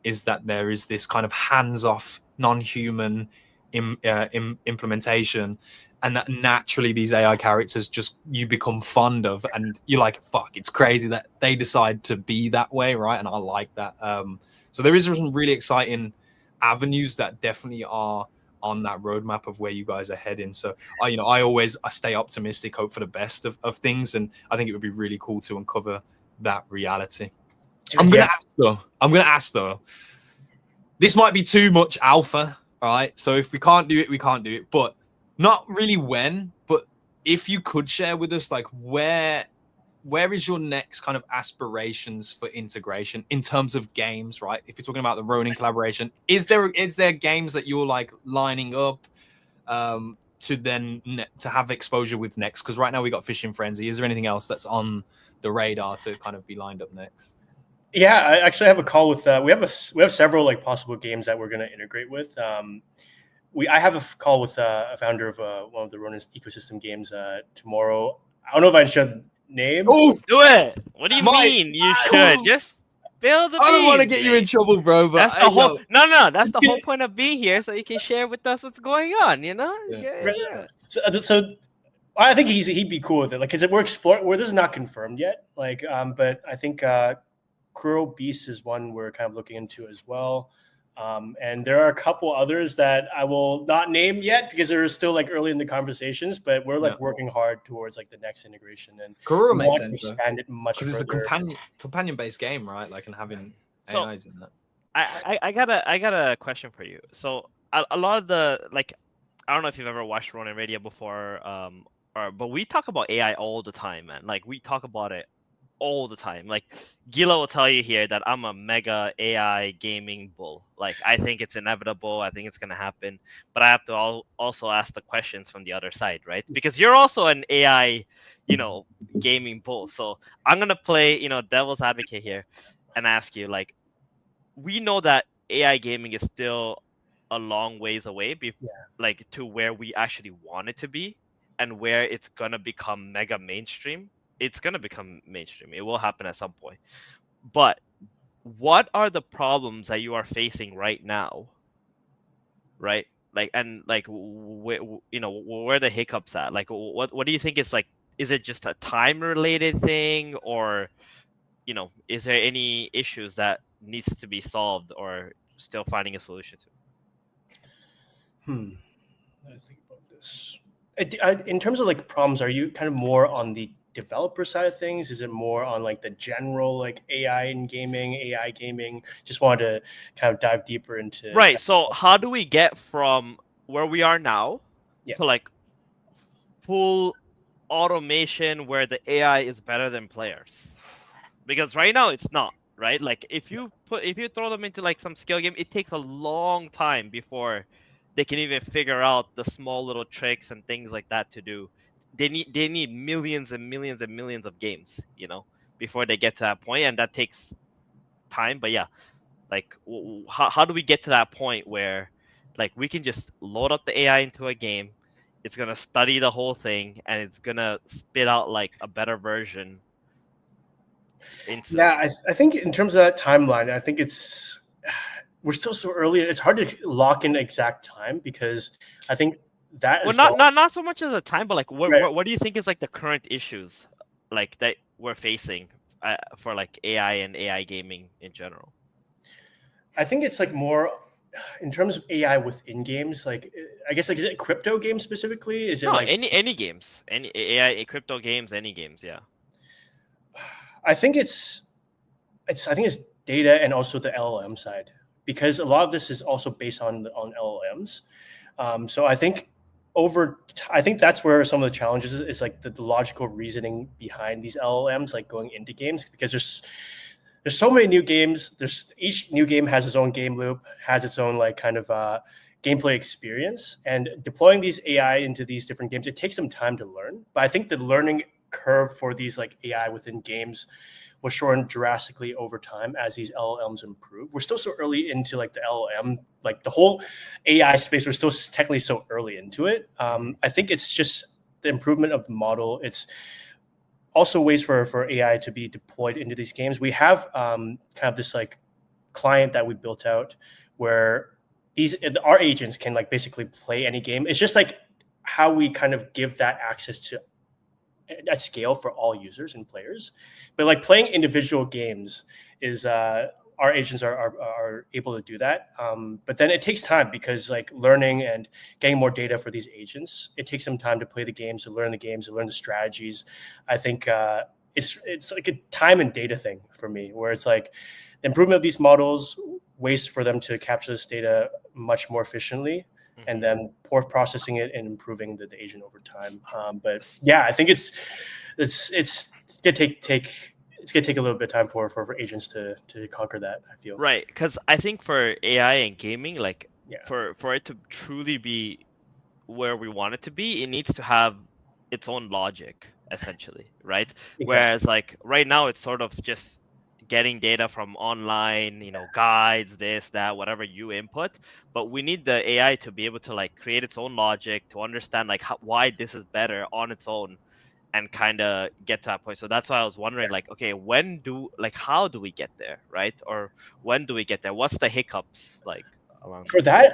is that there is this kind of hands-off non-human implementation, and that naturally these AI characters you become fond of, and you're like, fuck, it's crazy that they decide to be that way, right? And I like that. So there is some really exciting avenues that definitely are on that roadmap of where you guys are heading. So I stay optimistic, hope for the best of things, and I think it would be really cool to uncover that reality. I'm gonna ask though. This might be too much alpha, right? So if we can't do it, we can't do it. But not really when, but if you could share with us, like where is your next kind of aspirations for integration in terms of games, right? If you're talking about the Ronin collaboration, is there games that you're like lining up to have exposure with next? Because right now we got Fishing Frenzy. Is there anything else that's on the radar to kind of be lined up next? Yeah, I actually have a call with. We have several like possible games that we're going to integrate with. I have a call with a founder of one of the Ronin ecosystem games tomorrow. I don't know if I should name. Oh, Do it. What do you Mike, mean you come should? on. Just spill the I don't want to beans, get you in mate. trouble, bro. But That's the whole yo, no. That's the whole point of being here, so you can share with us what's going on. You know. Yeah. Yeah. So I think he'd be cool with it, like because we're exploring. Where this is not confirmed yet, like but I think Kuro Beast is one we're kind of looking into as well. And there are a couple others that I will not name yet because they're still like early in the conversations, but we're like Yeah. working hard towards like the next integration and Kurura we makes want to sense though, expand it much because it's a further. companion based game, right? Like, and having So- AIs in that. I got a question for you. So a lot of the like, I don't know if you've ever watched Ronin Radio before, but we talk about AI all the time, man. Like we talk about it all the time. Like Gila will tell you here that I'm a mega AI gaming bull. Like I think it's inevitable. I think it's gonna happen. But I have to also ask the questions from the other side, right? Because you're also an AI, gaming bull. So I'm gonna play, devil's advocate here, and ask you like, we know that AI gaming is still a long ways away, like to where we actually want it to be, and where it's gonna become mega mainstream. It's gonna become mainstream. It will happen at some point. But what are the problems that you are facing right now, right? Like and like where are the hiccups at? Like what do you think is like? Is it just a time related thing, or is there any issues that needs to be solved or still finding a solution to? Let's think about this. In terms of like problems, are you kind of more on the developer side of things? Is it more on like the general like AI in gaming, AI gaming? Just wanted to kind of dive deeper into Right. So how do we get from where we are now Yeah. to like full automation where the AI is better than players? Because right now it's not, right? Like if you throw them into like some skill game, it takes a long time before they can even figure out the small little tricks and things like that to do. They need millions and millions and millions of games, before they get to that point, and that takes time. But yeah, like how do we get to that point where like we can just load up the AI into a game, it's gonna study the whole thing, and it's gonna spit out like a better version instantly? Yeah, I think in terms of that timeline, I think we're still so early. It's hard to lock in exact time because I think that Well, as well. not so much as a time, but like Right. what do you think is like the current issues like that we're facing for like AI and AI gaming in general? I think it's like more in terms of AI within games. Like I guess like is it crypto games specifically? Is it No, like any games, any AI crypto games, any games, yeah. I think it's data and also the LLM side because a lot of this is also based on LLMs. So I think I think that's where some of the challenges is like the logical reasoning behind these LLMs like going into games because there's so many new games. Each new game has its own game loop, has its own like kind of gameplay experience, and deploying these AI into these different games, it takes some time to learn. But I think the learning curve for these like AI within games will shorten drastically over time as these LLMs improve. We're still so early into like the LLM, like the whole AI space. We're still technically so early into it. I think it's just the improvement of the model. It's also ways for AI to be deployed into these games. We have kind of this like client that we built out where our agents can like basically play any game. It's just like how we kind of give that access to at scale for all users and players. But like playing individual games is our agents are able to do that. But then it takes time because like learning and getting more data for these agents, it takes some time to play the games, to learn the strategies. I think it's like a time and data thing for me, where it's like the improvement of these models, ways for them to capture this data much more efficiently, and then processing it and improving the agent over time. But yeah, I think it's gonna take a little bit of time for agents to conquer that. I feel Right, because I think for AI and gaming, like Yeah. for it to truly be where we want it to be, it needs to have its own logic, essentially, right? Exactly. Whereas like right now, it's sort of just getting data from online, guides, this, that, whatever you input. But we need the AI to be able to like create its own logic, to understand like why this is better on its own, and kind of get to that point. So that's why I was wondering, like, okay, how do we get there, right? Or when do we get there? What's the hiccups like along For the way?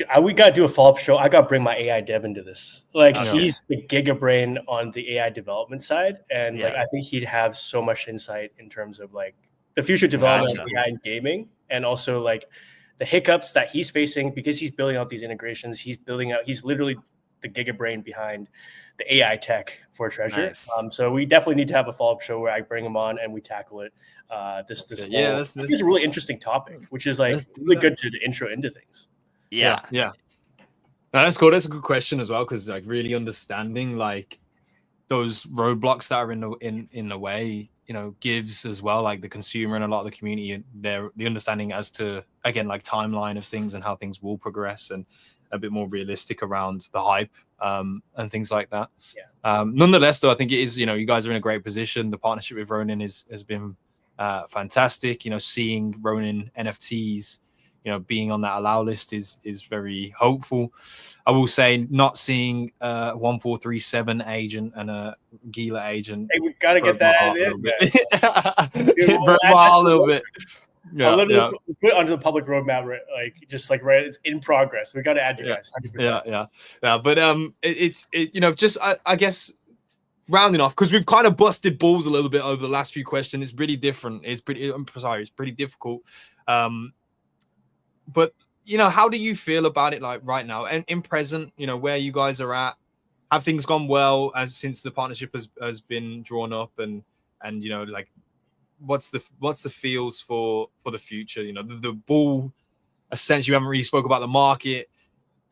that, we gotta do a follow-up show. I gotta bring my AI dev into this. Like Okay. he's the giga brain on the AI development side, and like Yeah. I think he'd have so much insight in terms of like the future development Gotcha. of AI in gaming, and also like the hiccups that he's facing because he's building out these integrations. He's literally the giga brain behind the AI tech for Treasure. Nice. So we definitely need to have a follow-up show where I bring him on and we tackle it. This Yeah, whole, I think it's a really interesting topic, which is like let's do really that. good to the intro into things. Yeah. Yeah. No, that's cool. That's a good question as well, because like really understanding like those roadblocks that are in the way, gives as well like the consumer and a lot of the community the understanding as to, again, like timeline of things and how things will progress, and a bit more realistic around the hype and things like that. Nonetheless, though, I think it is, you guys are in a great position. The partnership with Ronin has been fantastic. Seeing Ronin NFTs being on that allow list is very hopeful. I will say, not seeing 1437 agent and a Gila agent. Hey, we gotta get that in. It broke my heart a little bit. I'll literally put it onto the public roadmap, like just like right, it's in progress. We gotta add you guys. 100%. Yeah. But it's just I guess rounding off, because we've kind of busted balls a little bit over the last few questions. It's really different. It's pretty difficult. But how do you feel about it, like right now and in present? Where you guys are at. Have things gone well since the partnership has been drawn up, and like what's the feels for the future? The ball, essentially, you haven't really spoke about the market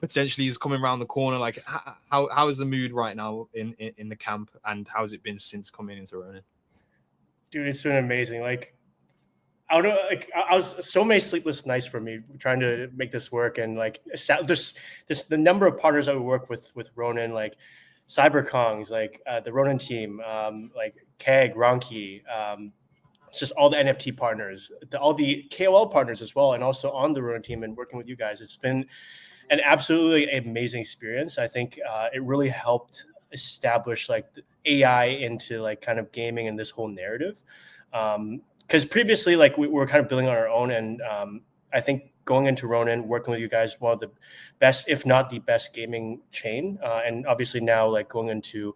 potentially is coming around the corner. Like how is the mood right now in the camp, and how has it been since coming into Ronin? Dude, it's been amazing. Like I don't know, like I was so many sleepless nights for me trying to make this work, and like there's the number of partners that we work with Ronin, like CyberKongs, like the Ronin team, like Keg, Ronki, it's just all the NFT partners, all the KOL partners as well, and also on the Ronin team and working with you guys. It's been an absolutely amazing experience. I think it really helped establish like the AI into like kind of gaming and this whole narrative. Because previously, like we were kind of building on our own, and I think going into Ronin, working with you guys, one of the best, if not the best, gaming chain, and obviously now like going into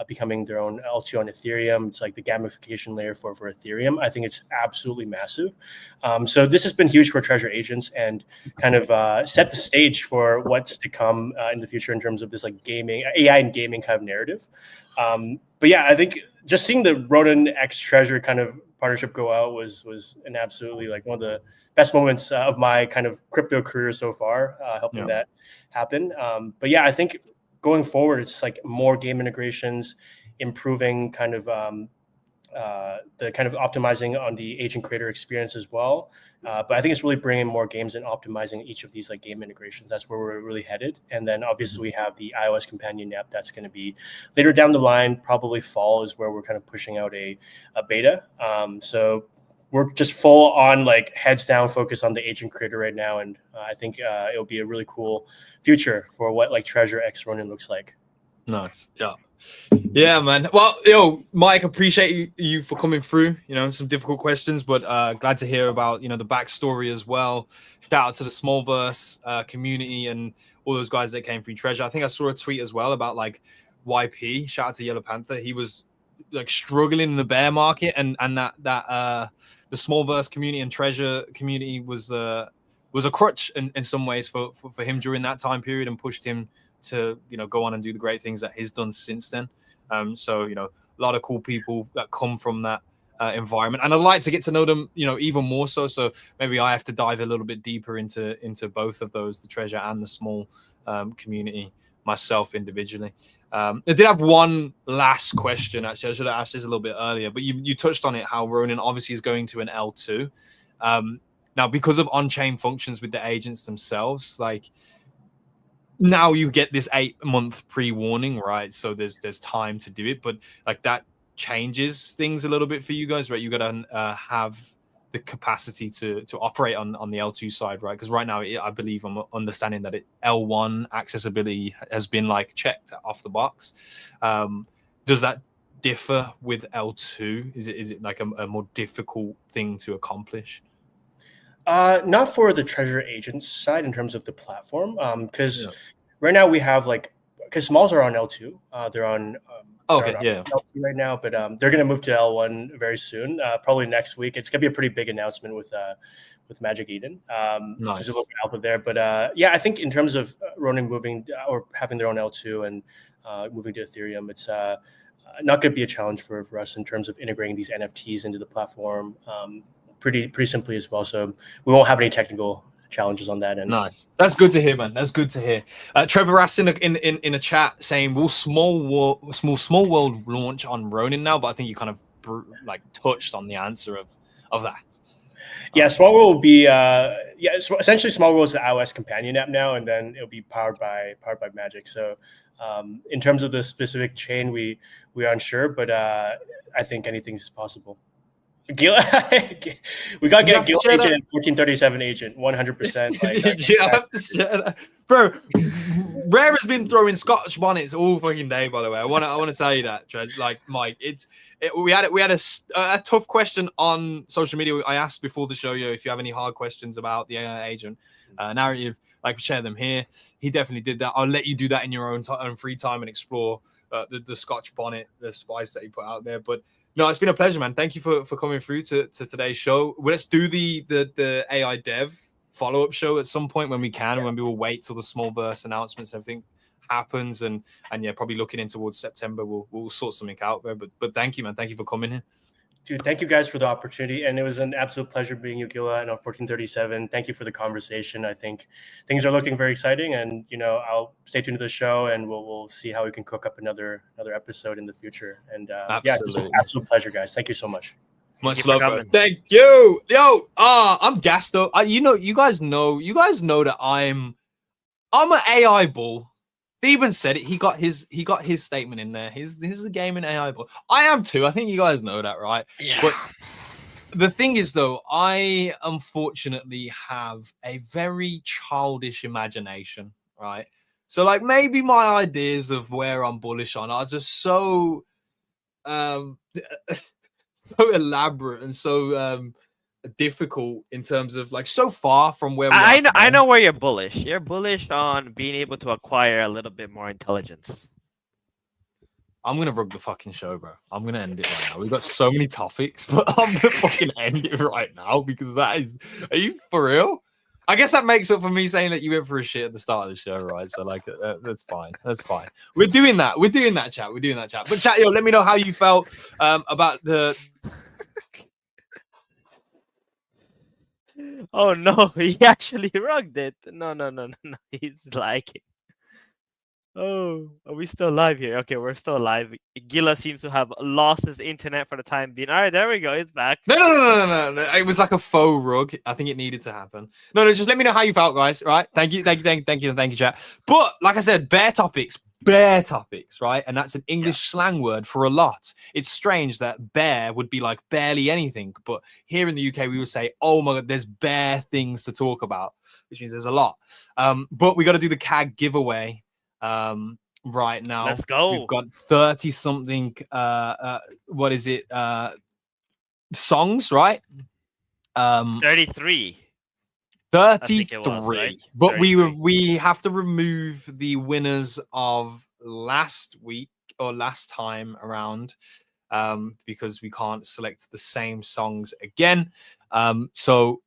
becoming their own L2 on Ethereum, it's like the gamification layer for Ethereum. I think it's absolutely massive. So this has been huge for Treasure Agents, and kind of set the stage for what's to come in the future in terms of this like gaming, AI and gaming kind of narrative. But yeah, I think just seeing the Ronin X Treasure kind of partnership go out was an absolutely like one of the best moments of my kind of crypto career so far, helping that happen. But yeah, I think going forward, it's like more game integrations, improving kind of the kind of optimizing on the agent creator experience as well. But I think it's really bringing more games and optimizing each of these like game integrations. That's where we're really headed. And then obviously we have the iOS companion app that's going to be later down the line, probably fall is where we're kind of pushing out a beta. So we're just full on like heads down focus on the agent creator right now. And I think it'll be a really cool future for what like Treasure X Ronin looks like. Nice. Yeah, man. Well, Mike, appreciate you for coming through. Some difficult questions, but glad to hear about the backstory as well. Shout out to the Smallverse community and all those guys that came through Treasure. I think I saw a tweet as well about like YP. Shout out to Yellow Panther. He was like struggling in the bear market, and that the Smallverse community and Treasure community was a crutch in some ways for him during that time period, and pushed him to go on and do the great things that he's done since then. So a lot of cool people that come from that environment, and I'd like to get to know them even more so maybe I have to dive a little bit deeper into both of those, the Treasure and the small community, myself individually. I did have one last question. Actually, I should have asked this a little bit earlier, but you touched on it, how Ronin obviously is going to an L2 now because of on-chain functions with the agents themselves. Like, now you get this 8-month pre-warning, right? So there's time to do it, but like that changes things a little bit for you guys, right? You gotta have the capacity to operate on the L2 side, right? Because right now, I believe I'm understanding that L1 accessibility has been like checked off the box. Does that differ with L2? Is it like a more difficult thing to accomplish? Not for the treasure agent side in terms of the platform, because right now we have because smalls are on L2. They're on Okay, L2 right now, but they're gonna move to L1 very soon, probably next week. It's gonna be a pretty big announcement with Magic Eden. So Nice. just a little bit alpha there, but yeah, I think in terms of Ronin moving or having their own L2 and moving to Ethereum, it's not going to be a challenge for us in terms of integrating these NFTs into the platform pretty simply as well. So we won't have any technical challenges on that end. Nice. That's good to hear, man. That's good to hear. Trevor asked in a chat saying, "Will small world launch on Ronin now?" But I think you kind of touched on the answer of that. Yeah, Small World will be essentially Small World is the iOS companion app now, and then it'll be powered by Magic. So in terms of the specific chain, we are unsure, but I think anything's possible. Gil, we got to get Gil agent and 1437 agent 100%. You have to share that. Bro, Rare has been throwing Scotch bonnets all fucking day, by the way. I want to tell you that, Dredge. Like, Mike, we had a tough question on social media. I asked before the show, if you have any hard questions about the AI agent narrative, share them here. He definitely did that. I'll let you do that in your own free time and explore the Scotch bonnet, the spice that he put out there. But no, it's been a pleasure, man. Thank you for coming through to today's show. Well, let's do the AI dev follow-up show at some point when we can, when we will wait till the small burst announcements and everything happens, and yeah, probably looking in towards September, we'll sort something out there. But thank you, man. Thank you for coming here. Dude, thank you guys for the opportunity, and it was an absolute pleasure being you, Gila, and 1437. Thank you for the conversation. I think things are looking very exciting, and I'll stay tuned to the show, and we'll see how we can cook up another episode in the future. And yeah, just an absolute pleasure, guys. Thank you so much. Much love, bro. Thank you. Yo, I'm gassed though. You guys know that I'm an AI bull. Theban said it. He got his statement in there. He's the gaming AI bull. I am too. I think you guys know that, right? Yeah. But the thing is, though, I unfortunately have a very childish imagination, right? So, maybe my ideas of where I'm bullish on are just so so elaborate and so difficult in terms of so far from where we are today. I know where you're bullish. You're bullish on being able to acquire a little bit more intelligence. I'm gonna rug the fucking show, bro. I'm gonna end it right now. We've got so many topics, but I'm gonna fucking end it right now because that is. Are you for real? I guess that makes up for me saying that you went for a shit at the start of the show, right? So that's fine. That's fine. We're doing that. We're doing that, chat. But chat, let me know how you felt about the. Oh no, he actually rugged it. No. He's liking. Oh, are we still live here? Okay, we're still live. Gila seems to have lost his internet for the time being. All right, there we go. It's back. No. It was like a faux rug. I think it needed to happen. No. Just let me know how you felt, guys. Right? Thank you, chat. But like I said, bare topics, right? And that's an English slang word for a lot. It's strange that bare would be like barely anything, but here in the UK we would say, "Oh my god, there's bare things to talk about," which means there's a lot. But we got to do the CAG giveaway. Right now, let's go. We've got 30 something what is it, songs, right? 33 was, right? But 33. we have to remove the winners of last week or last time around because we can't select the same songs again. So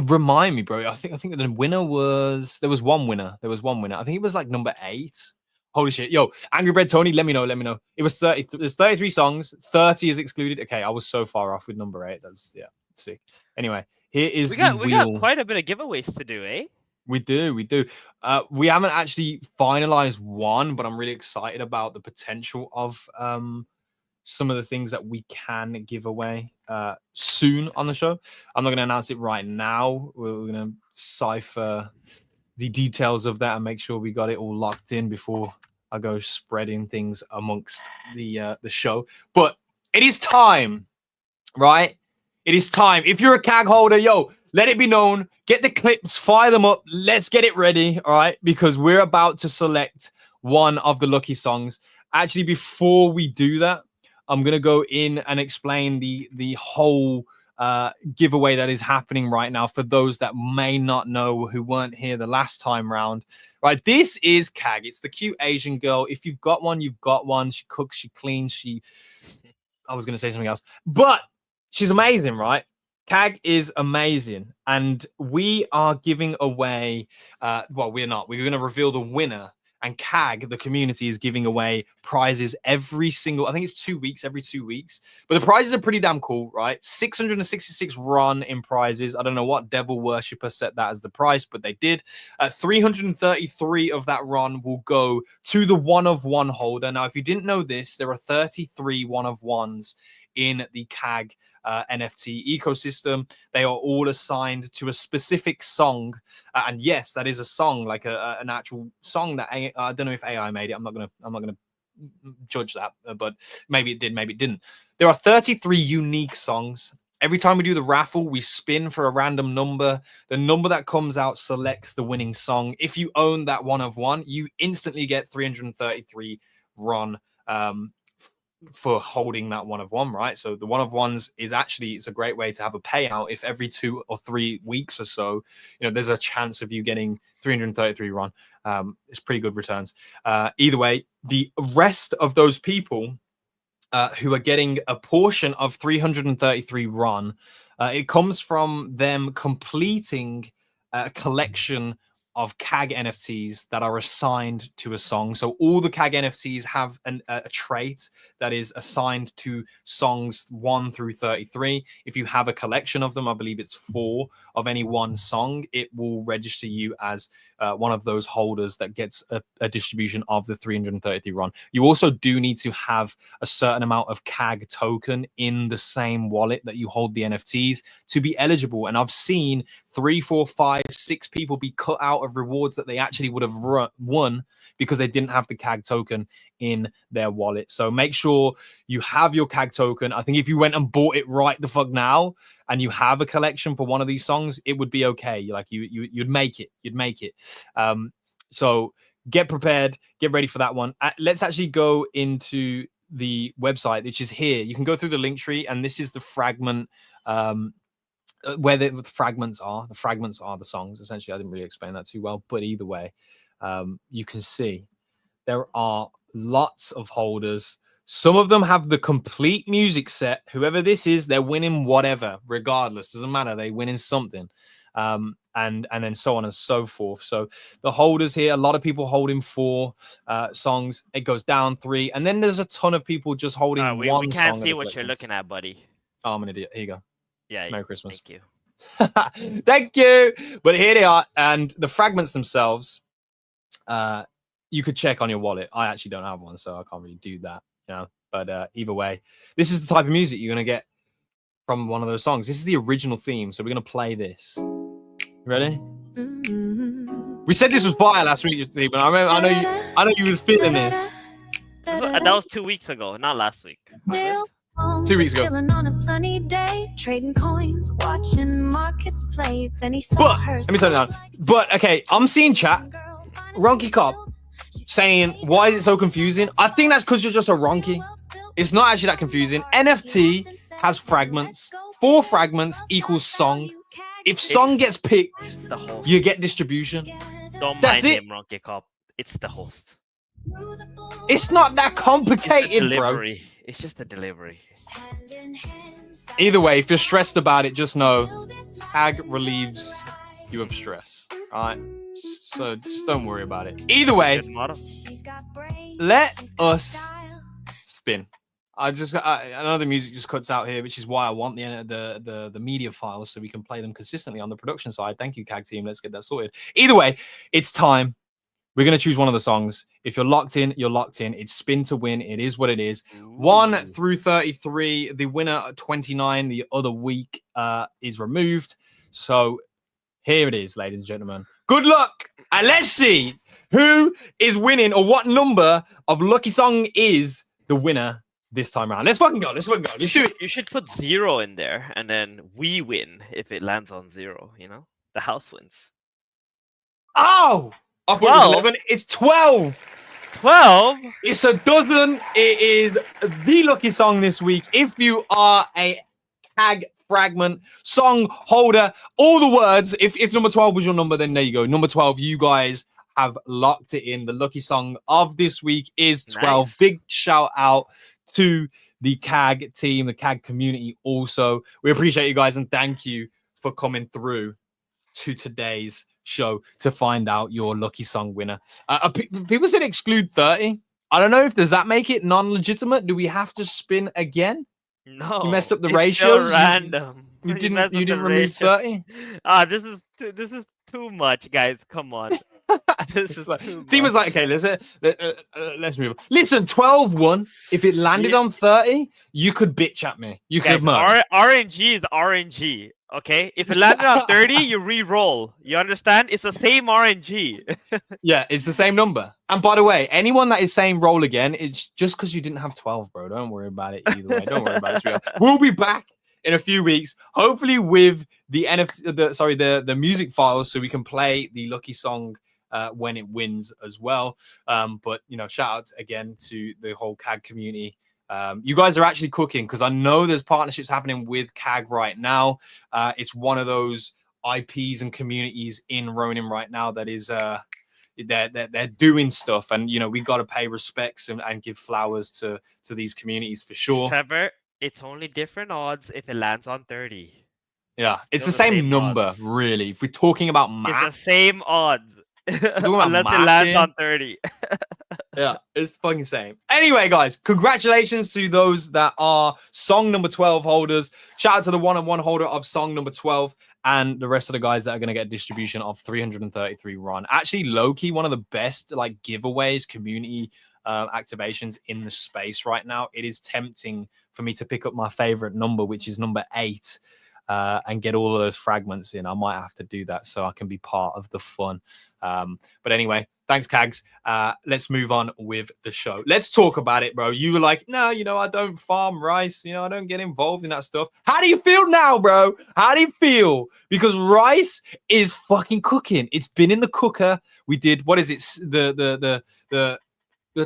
remind me, bro. I think the winner was there was one winner. I think it was number 8. Holy shit. Yo, Angry Bread Tony, let me know. It was 30. There's 33 songs. 30 is excluded. Okay, I was so far off with number 8. That's sick. Anyway, here is we got quite a bit of giveaways to do, eh? We do. We haven't actually finalized one, but I'm really excited about the potential of some of the things that we can give away soon on the show. I'm not going to announce it right now. We're going to cipher the details of that and make sure we got it all locked in before I go spreading things amongst the show. But it is time, right? It is time. If you're a CAG holder, yo, let it be known. Get the clips, fire them up. Let's get it ready, all right? Because we're about to select one of the lucky songs. Actually, before we do that, I'm going to go in and explain the whole giveaway that is happening right now for those that may not know who weren't here the last time round. Right, this is CAG. It's the cute Asian girl. If you've got one, you've got one. She cooks, she cleans, I was going to say something else, but she's amazing, right? CAG is amazing, and we are giving away. Well, we're not. We're going to reveal the winner, and CAG, the community, is giving away prizes every single. I think it's 2 weeks, every 2 weeks. But the prizes are pretty damn cool, right? 666 run in prizes. I don't know what devil worshipper set that as the price, but they did. 333 of that run will go to the 1-of-1 holder. Now, if you didn't know this, there are 33 1-of-1s in the CAG NFT ecosystem. They are all assigned to a specific song, and yes, that is a song, like an actual song that I don't know if AI made it. I'm not gonna judge that, but maybe it did, maybe it didn't. There are 33 unique songs. Every time we do the raffle, we spin for a random number. The number that comes out selects the winning song. If you own that 1-of-1, you instantly get 333 run for holding that 1-of-1, right? So the 1-of-1s is actually, it's a great way to have a payout if every 2 or 3 weeks or so, there's a chance of you getting 333 run. It's pretty good returns. Either way, the rest of those people who are getting a portion of 333 run, it comes from them completing a collection of CAG NFTs that are assigned to a song. So all the CAG NFTs have a trait that is assigned to songs 1 through 33. If you have a collection of them, I believe it's 4 of any one song, it will register you as one of those holders that gets a distribution of the 333 run. You also do need to have a certain amount of CAG token in the same wallet that you hold the NFTs to be eligible. And I've seen 3, 4, 5, 6 people be cut out of rewards that they actually would have won because they didn't have the CAG token in their wallet. So make sure you have your CAG token. I think if you went and bought it right the fuck now and you have a collection for one of these songs, it would be okay. Like you'd make it. You'd make it. So get prepared, get ready for that one. Let's actually go into the website, which is here. You can go through the link tree, and this is the fragment where the fragments are. The fragments are the songs. Essentially, I didn't really explain that too well, but either way, you can see there are lots of holders. Some of them have the complete music set. Whoever this is, they're winning whatever, regardless. Doesn't matter. They winning something. And then so on and so forth. So the holders here, a lot of people holding 4 songs. It goes down 3, and then there's a ton of people just holding one song. We can't see what you're looking at, buddy. Oh, I'm an idiot. Here you go. Yeah. Merry Christmas. Thank you. Thank you. But here they are, and the fragments themselves, you could check on your wallet. I actually don't have one, so I can't really do that. But either way, this is the type of music you're gonna get from one of those songs. This is the original theme, so we're gonna play this. Ready? We said this was fire last week, Steve, but I know you was feeling this. That was 2 weeks ago, not last week. 2 weeks ago. On a sunny day, trading coins, watching markets play. Then he saw her. Let me turn it down. But okay, I'm seeing chat. Ronky Cop saying, why is it so confusing? I think that's because you're just a Ronky. It's not actually that confusing. NFT has fragments. 4 fragments equals song. If song gets picked, you get distribution. Don't That's mind it. him, Ronky Cop. It's the host. It's not that complicated, bro. It's just the delivery. Either way, if you're stressed about it, just know CAG relieves you of stress. All right? So just don't worry about it. Either way, let us spin. I know the music just cuts out here, which is why I want the media files so we can play them consistently on the production side. Thank you, CAG team. Let's get that sorted. Either way, it's time. We're going to choose one of the songs. If you're locked in, you're locked in. It's spin to win. It is what it is. 1 through 33. The winner at 29 the other week is removed. So here it is, ladies and gentlemen. Good luck. And let's see who is winning or what number of lucky song is the winner this time around. Let's fucking go. Let's fucking go. Let's do it. You should put 0 in there, and then we win if it lands on 0. You know, the house wins. Oh, I thought it was 11. It's 12. 12. It's a dozen. It is the lucky song this week. If you are a CAG fragment song holder, all the words. If number 12 was your number, then there you go. Number 12, you guys have locked it in. The lucky song of this week is 12. Nice. Big shout out to the CAG team, the CAG community also. We appreciate you guys and thank you for coming through to today's show to find out your lucky song winner. People said exclude 30. I don't know if does that make it non-legitimate? Do we have to spin again? No, You messed up the it's ratios. still random. You messed didn't up the remove ratio. 30. This is too much, guys. Come on. This is Like, too Theme was like, much. okay, let's move on. Listen, 12-1. If it landed on 30, you could bitch at me. You Guys, could murder. RNG is RNG. Okay, if it landed on 30, you re-roll. You understand? It's the same RNG. Yeah, it's the same number. And by the way, anyone that is saying roll again, it's just because you didn't have 12, bro. Don't worry about it either way. Don't worry about it. Sweetheart. We'll be back in a few weeks, hopefully with the NFT, the music files, so we can play the lucky song when it wins as well. But you know, shout out again to the whole CAG community. You guys are actually cooking because I know there's partnerships happening with CAG right now. It's one of those IPs and communities in Ronin right now that is they're doing stuff, and you know we got to pay respects and give flowers to these communities for sure. Trevor, it's only different odds if it lands on 30. Yeah, it's the Still same number, odds. really. If we're talking about It's math, the same odds. about Unless it math lands here. on 30. yeah, it's the fucking same. Anyway, guys, congratulations to those that are song number 12 holders. Shout out to the one-on-one holder of song number 12 and the rest of the guys that are going to get distribution of 333 Ron. Actually, low-key, one of the best like giveaways, community activations in the space right now. It is tempting for me to pick up my favorite number, which is number 8. And get all of those fragments in. I might have to do that so I can be part of the fun. But anyway, thanks, Cags. Let's move on with the show. Let's talk about it, bro. You were like, no, you know, I don't farm rice. You know, I don't get involved in that stuff. How do you feel now, bro? How do you feel? Because rice is fucking cooking. It's been in the cooker. We did, what is it? The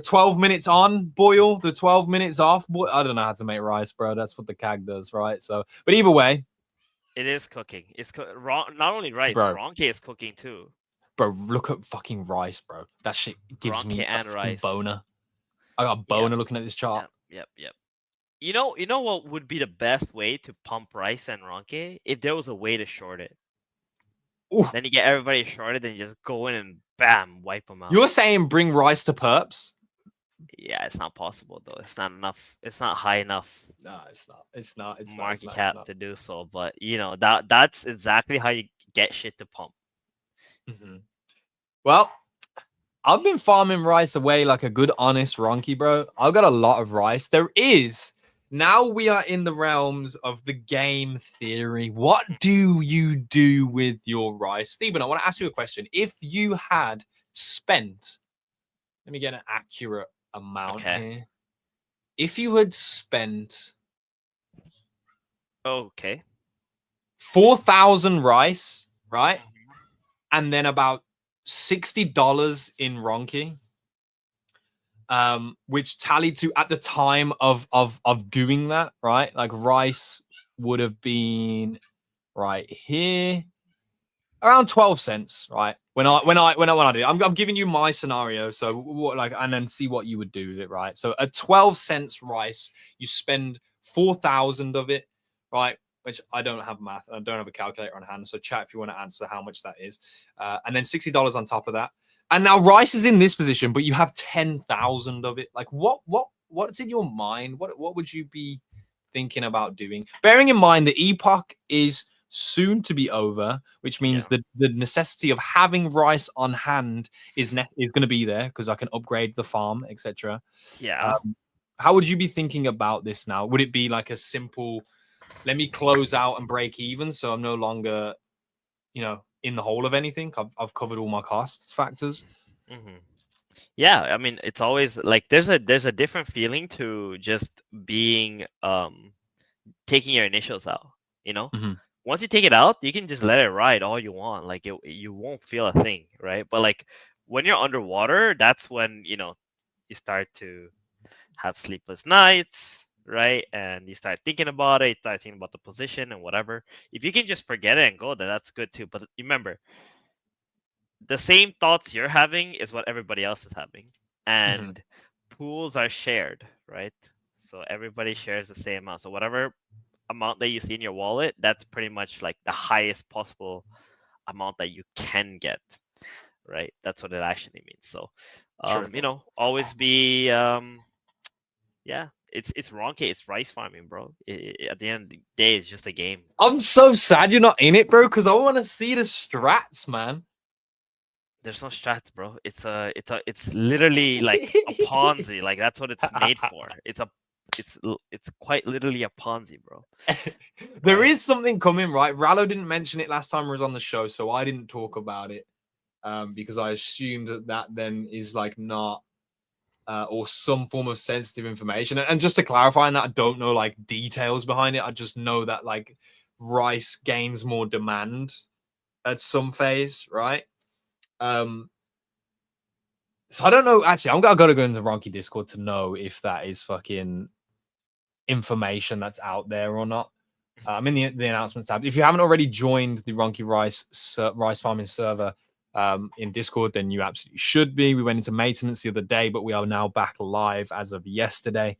12 minutes on boil, the 12 minutes off boil. I don't know how to make rice, bro. That's what the CAG does, right? So, but either way, It is cooking. It's not only rice, Bro. Ronke is cooking too. bro, look at fucking rice, bro. That shit gives me Ronke a and fucking rice. boner. I got a boner looking at this chart. Yep. You know what would be the best way to pump rice and Ronke? If there was a way to short it. Ooh. Then you get everybody shorted, then you just go in and bam, wipe them out. You're saying bring rice to perps? Yeah, it's not possible though. It's not enough. It's not high enough No, it's not. It's not. It's market not. cap to do so. But you know that's exactly how you get shit to pump. Mm-hmm. Well, I've been farming rice away like a good honest Ronky, bro. I've got a lot of rice. There is. Now we are in the realms of the game theory. What do you do with your rice? Stephen, I want to ask you a question. If you had spent, let me get an accurate amount here. If you had spent Okay. 4,000 rice, right? And then about $60 in Ronki, which tallied to at the time of doing that, right? Like rice would have been right here around 12 cents, right? When I did it, I'm giving you my scenario, so what, like, and then see what you would do with it, right? So at 12 cents rice, you spend 4,000 of it, right? Which I don't have math, and I don't have a calculator on hand. So chat if you want to answer how much that is, and then $60 on top of that. And now rice is in this position, but you have 10,000 of it. Like what's in your mind? What would you be thinking about doing? Bearing in mind the epoch is soon to be over, which means the necessity of having rice on hand is going to be there because I can upgrade the farm, etc. Yeah. How would you be thinking about this now? Would it be like a simple, let me close out and break even, so I'm no longer, you know, in the hole of anything? I've covered all my costs factors. Mm-hmm. Yeah, I mean, it's always like there's a different feeling to just being taking your initials out, you know? Mhm. Once you take it out, you can just let it ride all you want. Like you won't feel a thing, right? But like when you're underwater, that's when, you start to have sleepless nights, right? And you start thinking about it, you start thinking about the position and whatever. If you can just forget it and go, then that's good too. But remember, the same thoughts you're having is what everybody else is having. Mhm. And pools are shared, right? So everybody shares the same amount. So whatever amount that you see in your wallet, that's pretty much like the highest possible amount that you can get, right? That's what it actually means. So, True. always be, yeah, it's Ronke, it's rice farming, bro. At the end of the day, it's just a game. I'm so sad you're not in it, bro, because I want to see the strats, man. There's no strats, bro. It's literally like a Ponzi. Like that's what it's made for. It's quite literally a Ponzi, bro. There Right? is something coming, right? Rallo didn't mention it last time he was on the show, so I didn't talk about it because I assumed that then is like not or some form of sensitive information. And just to clarify on that, I don't know like details behind it. I just know that like Rice gains more demand at some phase, right? Um, so I don't know. Actually, I gotta go into the Ronky Discord to know if that is fucking information that's out there or not. I'm in the announcements tab. If you haven't already joined the Ronky Rice farming server in Discord, then you absolutely should be. We went into maintenance the other day, but we are now back live as of yesterday.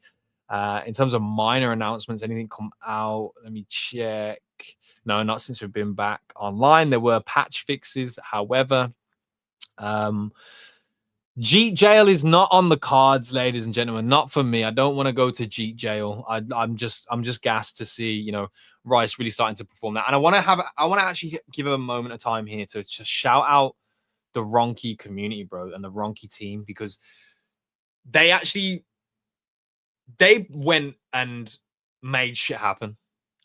In terms of minor announcements, anything come out? Let me check. No, not since we've been back online. There were patch fixes, however. Jeet jail is not on the cards, ladies and gentlemen. Not for me. I don't want to go to Jeet jail. I'm just gassed to see Rice really starting to perform that, and I want to actually give a moment of time here to just shout out the Ronky community, bro, and the Ronky team because they went and made shit happen,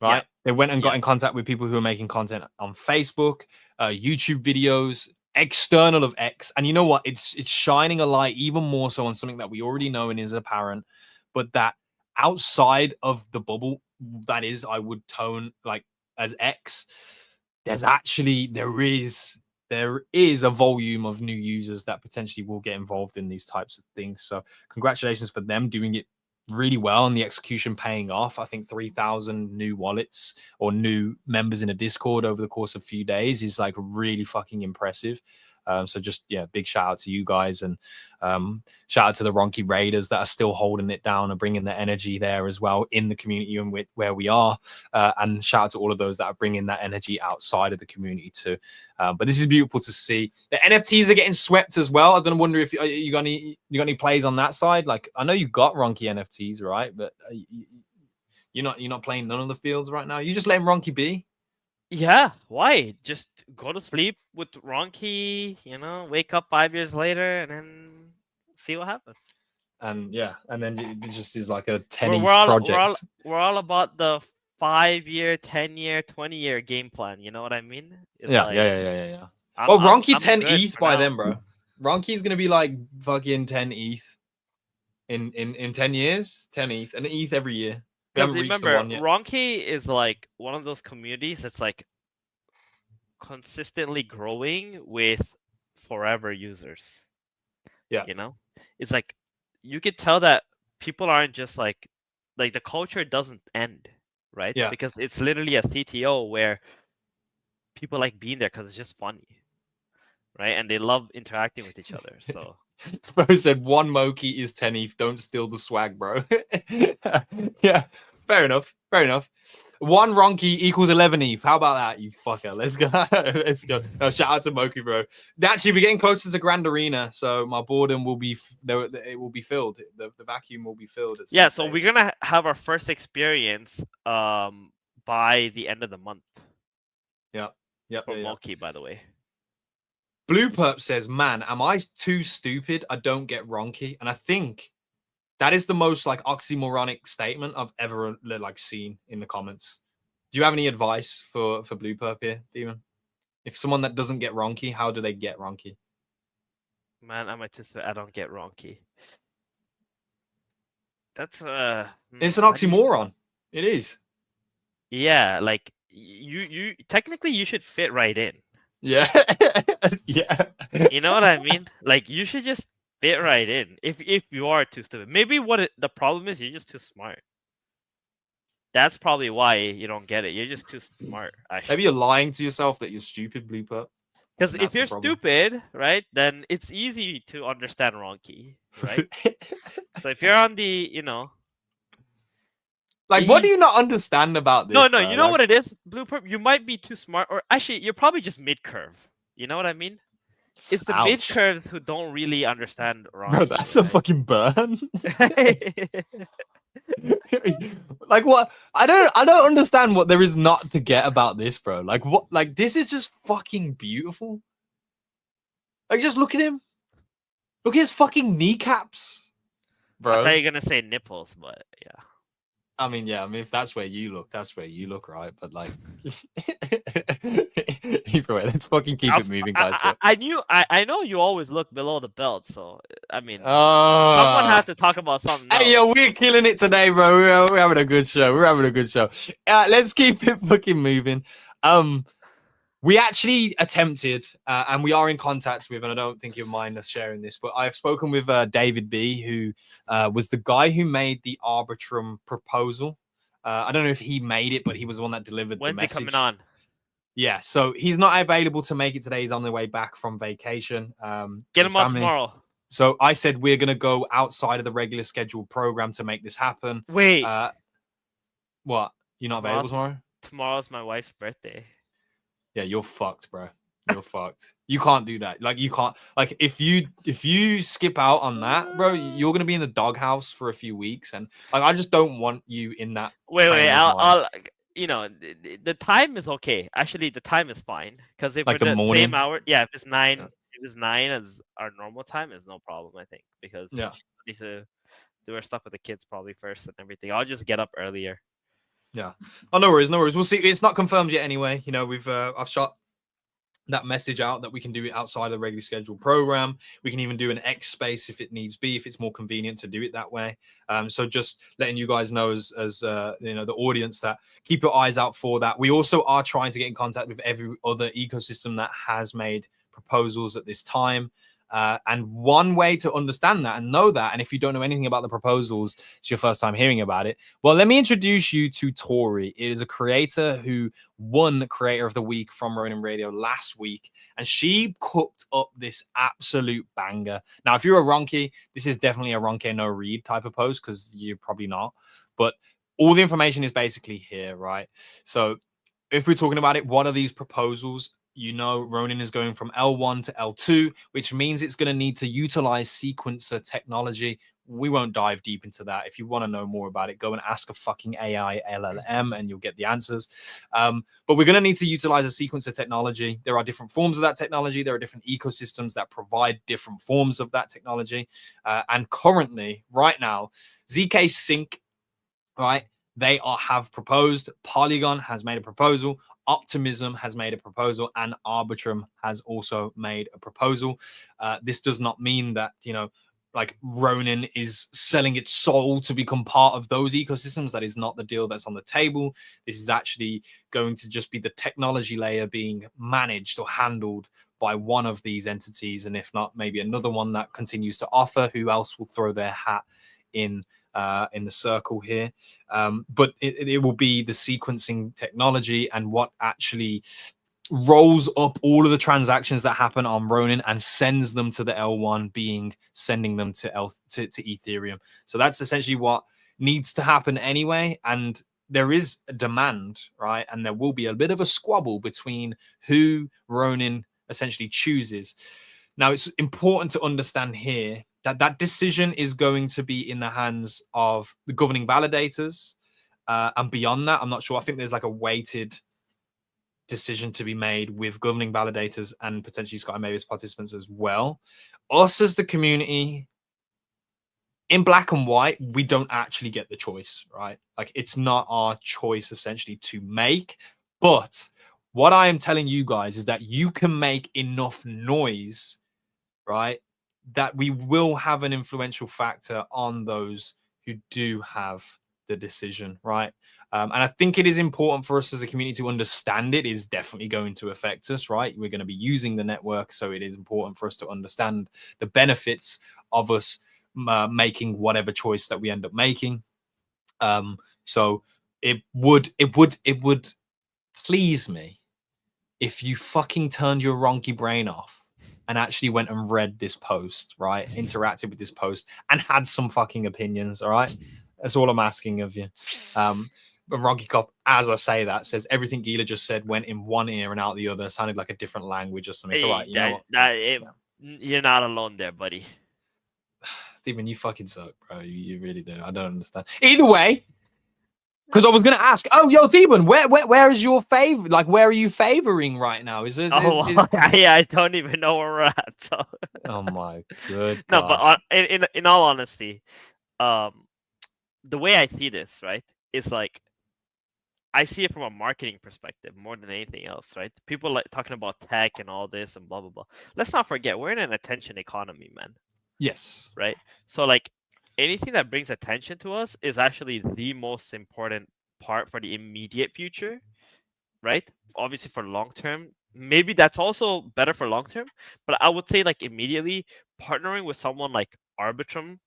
right? Yeah. They went and got Yeah. in contact with people who are making content on Facebook, YouTube videos, external of X. And you know what? It's shining a light even more so on something that we already know and is apparent, but that outside of the bubble, that is, I would tone like as X, there is a volume of new users that potentially will get involved in these types of things. So congratulations for them doing it really well and the execution paying off. I think 3,000 new wallets or new members in a Discord over the course of a few days is like really fucking impressive. So just big shout out to you guys and shout out to the Ronky Raiders that are still holding it down and bringing the energy there as well in the community and where we are. And shout out to all of those that are bringing that energy outside of the community too. But this is beautiful to see. The NFTs are getting swept as well. I don't wonder if you got any plays on that side. Like I know you got Ronky NFTs, right? But you're not playing none of the fields right now. You just letting Ronky be. Yeah, why? Just go to sleep with Ronki, wake up 5 years later and then see what happens. And and then it just is like a 10 We're, we're ETH all we're all project. we're all about the 5 year, 10 year, 20 year game plan. You know what I mean? It's like Yeah. I'm Well, I'm Ronky I'm 10 good ETH for by now. then, bro. Ronky's gonna be like fucking 10 ETH in 10 years, 10 ETH, and ETH every year. We Because haven't reached the remember, one yet. Ronki is like one of those communities that's like consistently growing with forever users. Yeah. It's like you could tell that people aren't just like the culture doesn't end, right? Yeah. Because it's literally a CTO where people like being there because it's just funny, right? And they love interacting with each other. So Bro said one Moki is 10 ETH. Don't steal the swag, bro. Yeah, fair enough. Fair enough. One Ronky equals 11 ETH. How about that, you fucker? Let's go. Let's go. No, shout out to Moki, bro. Actually, we're getting closer to Grand Arena, so my boredom will be it will be filled. The vacuum will be filled at some yeah, so stage. we're gonna have our first experience by the end of the month. Yep. For Moki, by the way. Blue Perp says, "Man, am I too stupid? I don't get Ronky." And I think that is the most like oxymoronic statement I've ever like seen in the comments. Do you have any advice for Blue Perp here, Demon? If someone that doesn't get Ronky, how do they get Ronky? Man, I'm autistic. I don't get Ronki. That's It's an how do you- oxymoron. It is. Yeah, like you technically you should fit right in. Yeah. Yeah. You know what I mean? Like you should just fit right in. If you are too stupid, maybe the problem is you're just too smart. That's probably why you don't get it. You're just too smart, Maybe actually. you're lying to yourself that you're stupid, Blooper. Because And if that's the you're problem. stupid, right, then it's easy to understand Ronki, right? So if you're on the, Like, what do you not understand about no, this, no, bro? you know Like, what it is, Blueprint. You might be too smart, or actually, you're probably just mid curve. You know what I mean? It's the mid ouch. curves who don't really understand Bro, Ronki, that's a fucking burn. right? Like what? I don't understand what there is not to get about this, bro. Like what? Like this is just fucking beautiful. Like just look at him. Look at his fucking kneecaps, I thought bro. you were gonna say nipples, but yeah. I mean, yeah. I mean, if that's where you look, that's where you look, right? But like, either way, let's fucking keep it moving, guys. I know you always look below the belt, so I mean, someone had to talk about something else. Hey, yo, we're killing it today, bro. We're having a good show. We're having a good show. Let's keep it fucking moving. We actually attempted, and we are in contact with, and I don't think you'll mind us sharing this, but I've spoken with David B, who was the guy who made the Arbitrum proposal. I don't know if he made it, but he was the one that delivered When's the he message. coming on? Yeah, so he's not available to make it today. He's on the way back from vacation. Get with him on family. tomorrow. So I said we're going to go outside of the regular scheduled program to make this happen. Wait, What? You're not available tomorrow? tomorrow's my wife's birthday. Yeah, you're fucked, bro. You're fucked. You can't do that. Like you can't. Like if you skip out on that, bro, you're gonna be in the doghouse for a few weeks, and like I just don't want you in that. Wait, I'll. the time is okay. Actually, the time is fine because if Like we're the the morning? same hour, yeah, if it's nine, Yeah. if it's 9 as our normal time, is no problem. I think because Yeah. she needs to do her stuff with the kids probably first and everything. I'll just get up earlier. Yeah. Oh, no worries, no worries. We'll see. It's not confirmed yet anyway. You know, I've shot that message out that we can do it outside the regularly scheduled program. We can even do an X space if it needs be, if it's more convenient to do it that way. So just letting you guys know as the audience, that keep your eyes out for that. We also are trying to get in contact with every other ecosystem that has made proposals at this time. And one way to understand that and know that, and if you don't know anything about the proposals, it's your first time hearing about it. Well, let me introduce you to Tori. It is a creator who won Creator of the Week from Ronin Radio last week, and she cooked up this absolute banger. Now, if you're a Ronki, this is definitely a Ronke no read type of post because you're probably not. But all the information is basically here, right? So if we're talking about it, what are these proposals? You know, Ronin is going from L1 to L2, which means it's going to need to utilize sequencer technology. We won't dive deep into that. If you want to know more about it, go and ask a fucking AI LLM and you'll get the answers. But we're going to need to utilize a sequencer technology. There are different forms of that technology. There are different ecosystems that provide different forms of that technology. And currently, right now, ZK Sync, right? They have proposed. Polygon has made a proposal. Optimism has made a proposal, and Arbitrum has also made a proposal. This does not mean that like Ronin is selling its soul to become part of those ecosystems. That is not the deal that's on the table. This is actually going to just be the technology layer being managed or handled by one of these entities, and if not, maybe another one that continues to offer. Who else will throw their hat in the circle here? But it will be the sequencing technology and what actually rolls up all of the transactions that happen on Ronin and sends them to the L1, being sending them to Ethereum. So that's essentially what needs to happen anyway. And there is a demand, right? And there will be a bit of a squabble between who Ronin essentially chooses. Now, it's important to understand here that that decision is going to be in the hands of the governing validators. And beyond that, I'm not sure. I think there's like a weighted decision to be made with governing validators and potentially Sky Mavis participants as well. Us as the community, in black and white, we don't actually get the choice, right? Like it's not our choice essentially to make. But what I am telling you guys is that you can make enough noise, right, that we will have an influential factor on those who do have the decision, right? And I think it is important for us as a community to understand it is definitely going to affect us, right? We're going to be using the network, so it is important for us to understand the benefits of us making whatever choice that we end up making. So it would please me if you fucking turned your ronky brain off and actually went and read this post, right? Interacted with this post and had some fucking opinions, all right? That's all I'm asking of you. But Ronky Cop, as I say that, says everything Gila just said went in one ear and out the other. Sounded like a different language or something. All right, you know what? You're not alone there, buddy. Steven, you fucking suck, bro. You really do. I don't understand. Either way, because I was gonna ask, oh, yo, Theban, where is your favor? Like, where are you favoring right now? I don't even know where we're at. So. Oh my good. No, God. but in all honesty, the way I see this, right, is like I see it from a marketing perspective more than anything else, right? People like talking about tech and all this and blah blah blah. Let's not forget we're in an attention economy, man. Yes. Right. So like anything that brings attention to us is actually the most important part for the immediate future, right? Obviously for long term, maybe that's also better for long term, but I would say like immediately partnering with someone like Arbitrum,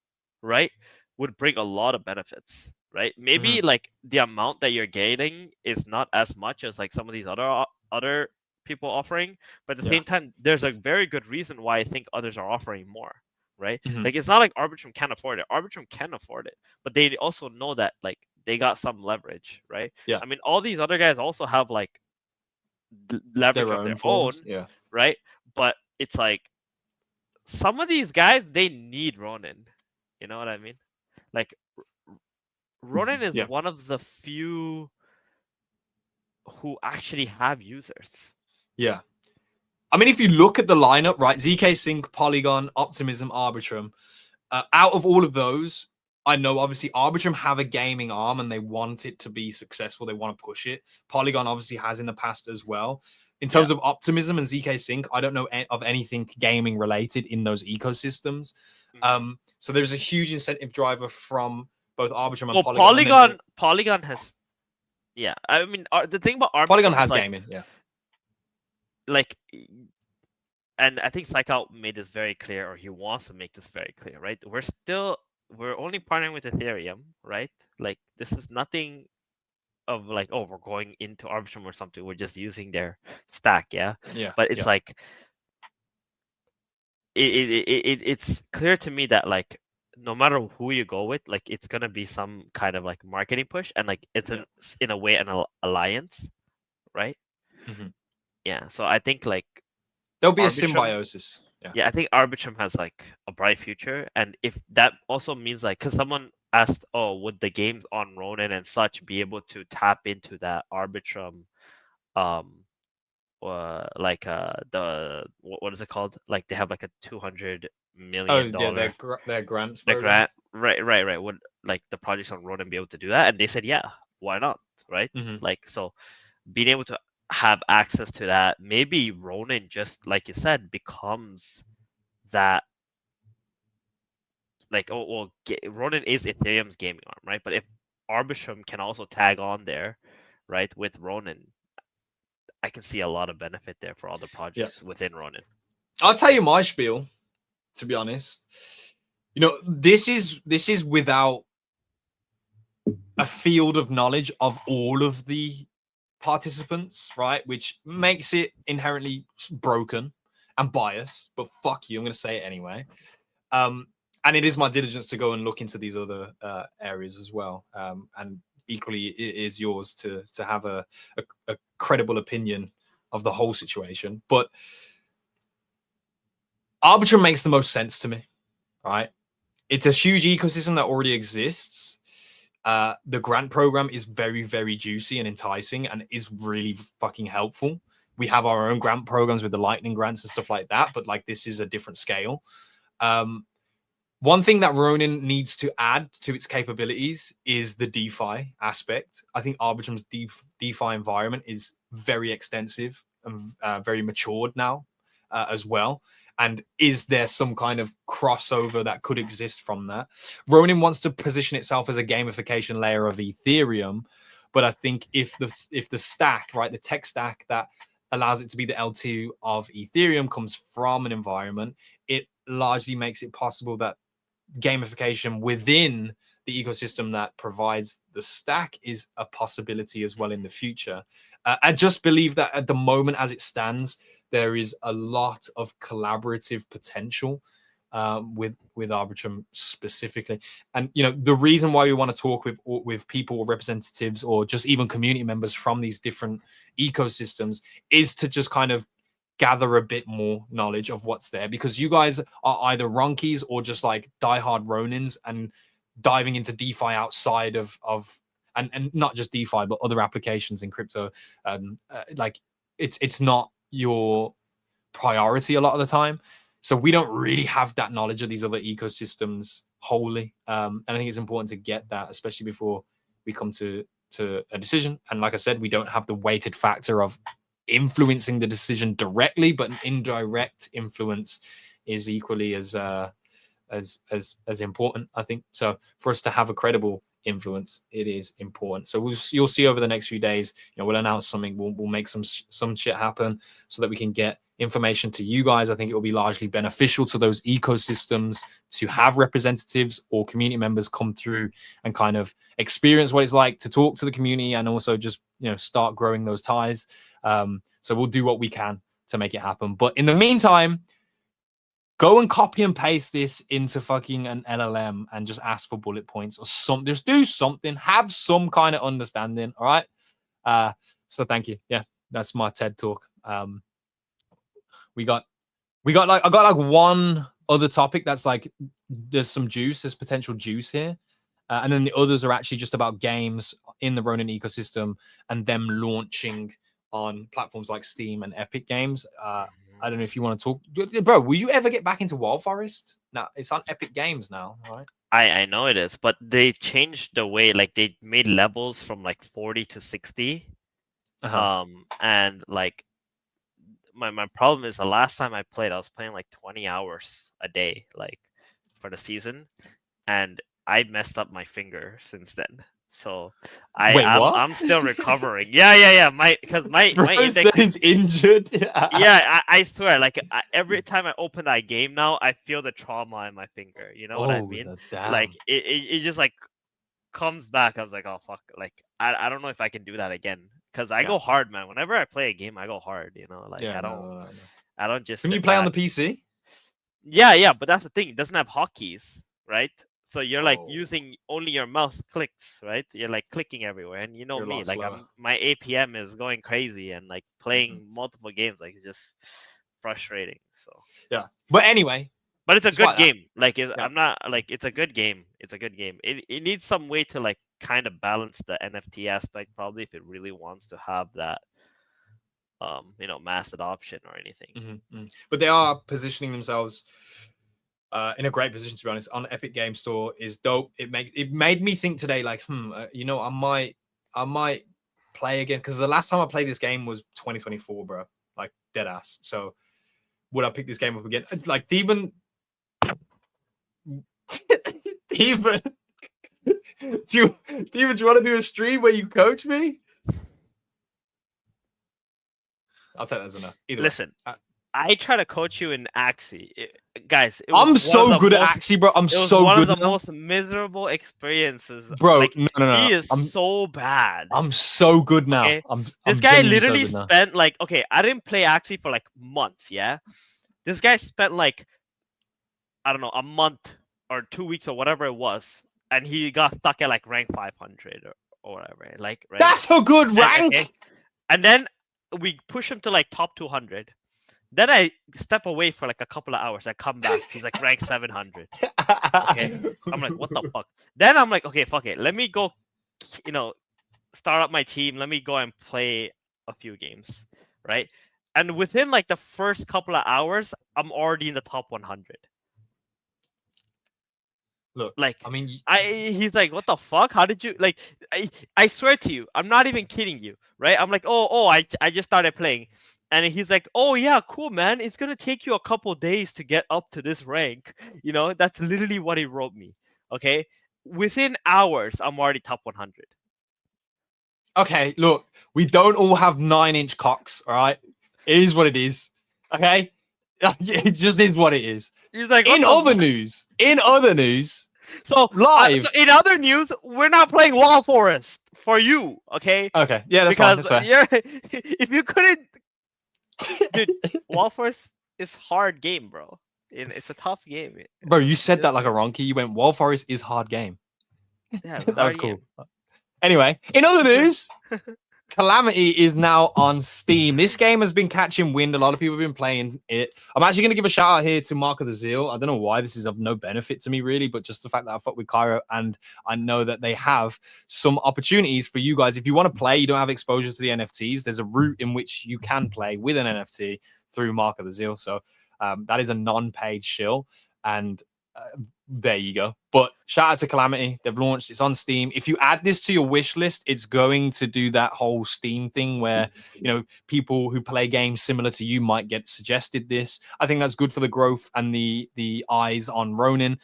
right, would bring a lot of benefits, right? Maybe like the amount that you're getting is not as much as like some of these other people offering, but at the same time, there's a very good reason why I think others are offering more, right? Like it's not like Arbitrum can't afford it. Arbitrum can afford it, but they also know that like they got some leverage, right? Yeah. I mean, all these other guys also have like leverage of their own, right? But it's like some of these guys they need Ronin. You know what I mean? Like Ronin is one of the few who actually have users. Yeah. I mean, if you look at the lineup, right, ZK Sync, Polygon, Optimism, Arbitrum, out of all of those, I know obviously Arbitrum have a gaming arm and they want it to be successful. They want to push it. Polygon obviously has in the past as well. In terms of Optimism and ZK Sync, I don't know of anything gaming related in those ecosystems. So there's a huge incentive driver from both Arbitrum and Polygon. Polygon has, I mean, the thing about Arbitrum Polygon has like, gaming, like, and I think Psychout made this very clear, or he wants to make this very clear, right? We're only partnering with Ethereum, right? Like this is nothing of like, oh, we're going into Arbitrum or something. We're just using their stack, But it's like it's clear to me that like no matter who you go with, like it's gonna be some kind of like marketing push, and like it's in a way an alliance, right? So I think like there'll be a symbiosis. I think Arbitrum has like a bright future, and if that also means like, because someone asked, oh, would the games on Ronin and such be able to tap into that Arbitrum, like the what is it called? Like they have like a $200 million. Their grants. Their grant, right. Would like the projects on Ronin be able to do that? And they said, yeah, why not, right? Like so, being able to have access to that, maybe Ronin, just like you said, becomes that like Ronin is Ethereum's gaming arm, right? But if Arbitrum can also tag on there, right, with Ronin, I can see a lot of benefit there for all the projects within Ronin. I'll tell you my spiel, to be honest. You know, this is without a field of knowledge of all of the participants, right? Which makes it inherently broken and biased, but fuck you, I'm going to say it anyway. And it is my diligence to go and look into these other areas as well. And equally, it is yours to have a credible opinion of the whole situation. But Arbitrum makes the most sense to me, right? It's a huge ecosystem that already exists. The grant program is very, very juicy and enticing and is really fucking helpful. We have our own grant programs with the lightning grants and stuff like that, but like this is a different scale. One thing that Ronin needs to add to its capabilities is the DeFi aspect. I think Arbitrum's DeFi environment is very extensive and very matured now as well. And is there some kind of crossover that could exist from that? Ronin wants to position itself as a gamification layer of Ethereum, but I think if the stack, right, the tech stack that allows it to be the L2 of Ethereum comes from an environment, it largely makes it possible that gamification within the ecosystem that provides the stack is a possibility as well in the future. I just believe that at the moment, as it stands, there is a lot of collaborative potential with Arbitrum specifically. And the reason why we want to talk with people or representatives or just even community members from these different ecosystems is to just kind of gather a bit more knowledge of what's there, because you guys are either Ronkies or just like diehard Ronins and diving into DeFi outside of and not just DeFi but other applications in crypto. Like it's not your priority a lot of the time, so we don't really have that knowledge of these other ecosystems wholly. And I think it's important to get that, especially before we come to a decision. And like I said, we don't have the weighted factor of influencing the decision directly, but an indirect influence is equally as important, I think. So for us to have a credible influence, it is important. So you'll see over the next few days, we'll announce something, we'll make some shit happen so that we can get information to you guys. I think it will be largely beneficial to those ecosystems to have representatives or community members come through and kind of experience what it's like to talk to the community, and also just start growing those ties. So we'll do what we can to make it happen. But in the meantime, go and copy and paste this into fucking an LLM and just ask for bullet points or something. Just do something. Have some kind of understanding. All right. So thank you. Yeah, that's my TED talk. I got like one other topic that's like there's potential juice here. And then the others are actually just about games in the Ronin ecosystem and them launching on platforms like Steam and Epic Games. I don't know if you want to talk, bro. Will you ever get back into Wild Forest? No, it's on Epic Games now, right? I know it is, but they changed the way, like they made levels from like 40 to 60. And like my problem is the last time I played, I was playing like 20 hours a day, like for the season, and I messed up my finger since then. So I'm still recovering. Yeah. My index is injured. Yeah, I swear, like every time I open that game now, I feel the trauma in my finger. You know what I mean? Like it just like comes back. I was like, oh fuck, like I don't know if I can do that again, because I go hard, man. Whenever I play a game, I go hard. Like I don't just. Can you play on the PC? Yeah, but that's the thing. It doesn't have hotkeys, right? So you're like using only your mouse clicks, right? You're like clicking everywhere, and me, like my APM is going crazy, and like playing multiple games, like it's just frustrating. So yeah, but anyway, but it's a good game. Like I'm not like it's a good game. It's a good game. It needs some way to like kind of balance the NFT aspect, probably, if it really wants to have that mass adoption or anything. But they are positioning themselves in a great position, to be honest. On Epic Game Store is dope. It made me think today, like, I might play again, because the last time I played this game was 2024, bro. Like dead ass. So would I pick this game up again? Like even do you want to do a stream where you coach me? I'll take that as enough. Listen, I try to coach you in Ayyy. Guys, I'm so good at Ayyy, bro. I'm so good. One of the most miserable experiences, bro. Like, no. He is so bad. I'm so good now. Okay? I'm this guy literally spent like, okay, I didn't play Ayyy for like months. Yeah, this guy spent like, I don't know, a month or 2 weeks or whatever it was, and he got stuck at like rank 500 or whatever. Like, right? That's a good rank. Okay? And then we push him to like top 200. Then I step away for like a couple of hours. I come back. He's like rank 700. Okay. I'm like, what the fuck? Then I'm like, okay, fuck it. Let me go, start up my team. Let me go and play a few games. Right. And within like the first couple of hours, I'm already in the top 100. Look, Like, I mean, he's like, what the fuck? How did you like? I swear to you, I'm not even kidding you, right? I'm like, I just started playing, and he's like, oh yeah, cool, man. It's gonna take you a couple days to get up to this rank. You know, that's literally what he wrote me. Okay, within hours, I'm already top 100. okay, look, we don't all have 9-inch cocks, all right? It is what it is, okay? It just is what it is. He's like, what In the other fuck? news, So, live. so in other news, we're not playing Wall Forest for you, okay? Okay, yeah, that's fine. Because That's fair. you're if you couldn't, dude, Wall Forest is hard game, bro. It's a tough game. Bro, you said that like a Ronky. You went, Wall Forest is hard game. Yeah, That was hard cool. game. Anyway, in other news, Calamity is now on Steam. This game has been catching wind. A lot of people have been playing it. I'm actually going to give a shout out here to Mark of the Zeal. I don't know why this is of no benefit to me, really, but just the fact that I fuck with Cairo and I know that they have some opportunities for you guys. If you want to play, you don't have exposure to the NFTs, there's a route in which you can play with an NFT through Mark of the Zeal. So that is a non-paid shill. And there you go. But shout out to Calamity. They've launched. It's on Steam. If you add this to your wish list, it's going to do that whole Steam thing where, you know, people who play games similar to you might get suggested this. I think that's good for the growth and the eyes on Ronin.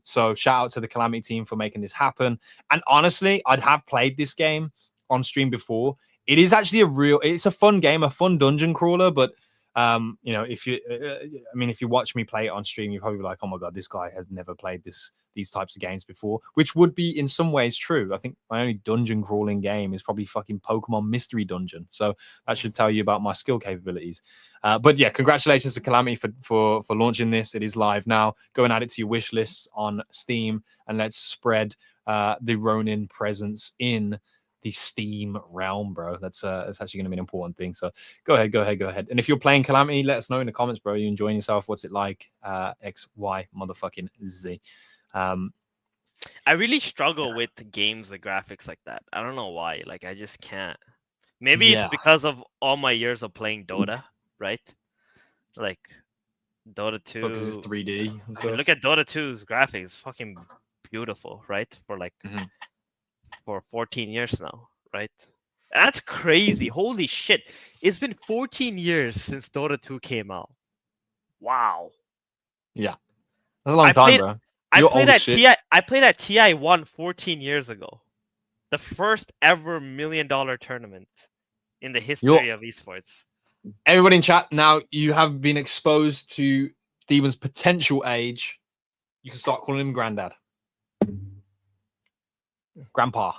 So shout out to the Calamity team for making this happen. And honestly, I'd have played this game on stream before. It is actually it's a fun game, a fun dungeon crawler, but you know, if you watch me play it on stream, you're probably like, oh my god, this guy has never played these types of games before, which would be in some ways true. I think my only dungeon crawling game is probably fucking Pokemon Mystery Dungeon, so that should tell you about my skill capabilities. But yeah, congratulations to Calamity for launching this. It is live now. Go and add it to your wish lists on Steam, and let's spread the Ronin presence in the Steam realm, bro. That's actually going to be an important thing. So go ahead. And if you're playing Calamity, let us know in the comments, bro. Are you enjoying yourself? What's it like? X, Y, motherfucking Z. I really struggle with games with graphics like that. I don't know why. Like, I just can't. Maybe it's because of all my years of playing Dota, right? Like Dota 2. Because it's 3D. And I mean, stuff. look at Dota 2's graphics. Fucking beautiful, right? For like for 14 years now, right? That's crazy. Holy shit. It's been 14 years since Dota 2 came out. Wow. Yeah. That's a long time, bro. I played at TI1 14 years ago. The first ever $1 million tournament in the history of esports. Everybody in chat, now you have been exposed to Demon's potential age. You can start calling him Granddad. Grandpa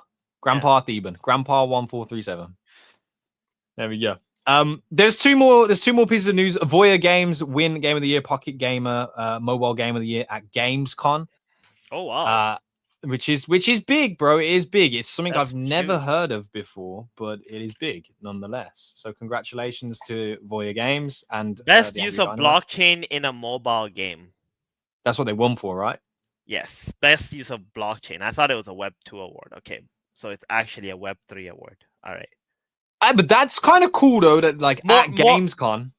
Theben, Grandpa 1437. There we go. There's two more pieces of news. Avoya Games win Game of the Year, Pocket Gamer, Mobile Game of the Year at Gamescom. Oh wow. Which is big, bro. It is big. It's something That's I've never heard of before, but it is big nonetheless. So congratulations to Voya Games and best use of blockchain in a mobile game. That's what they won for, right? Yes, best use of blockchain. I thought it was a Web 2 award. Okay, so it's actually a Web 3 award. All right. But that's kind of cool though. That like at Gamescom,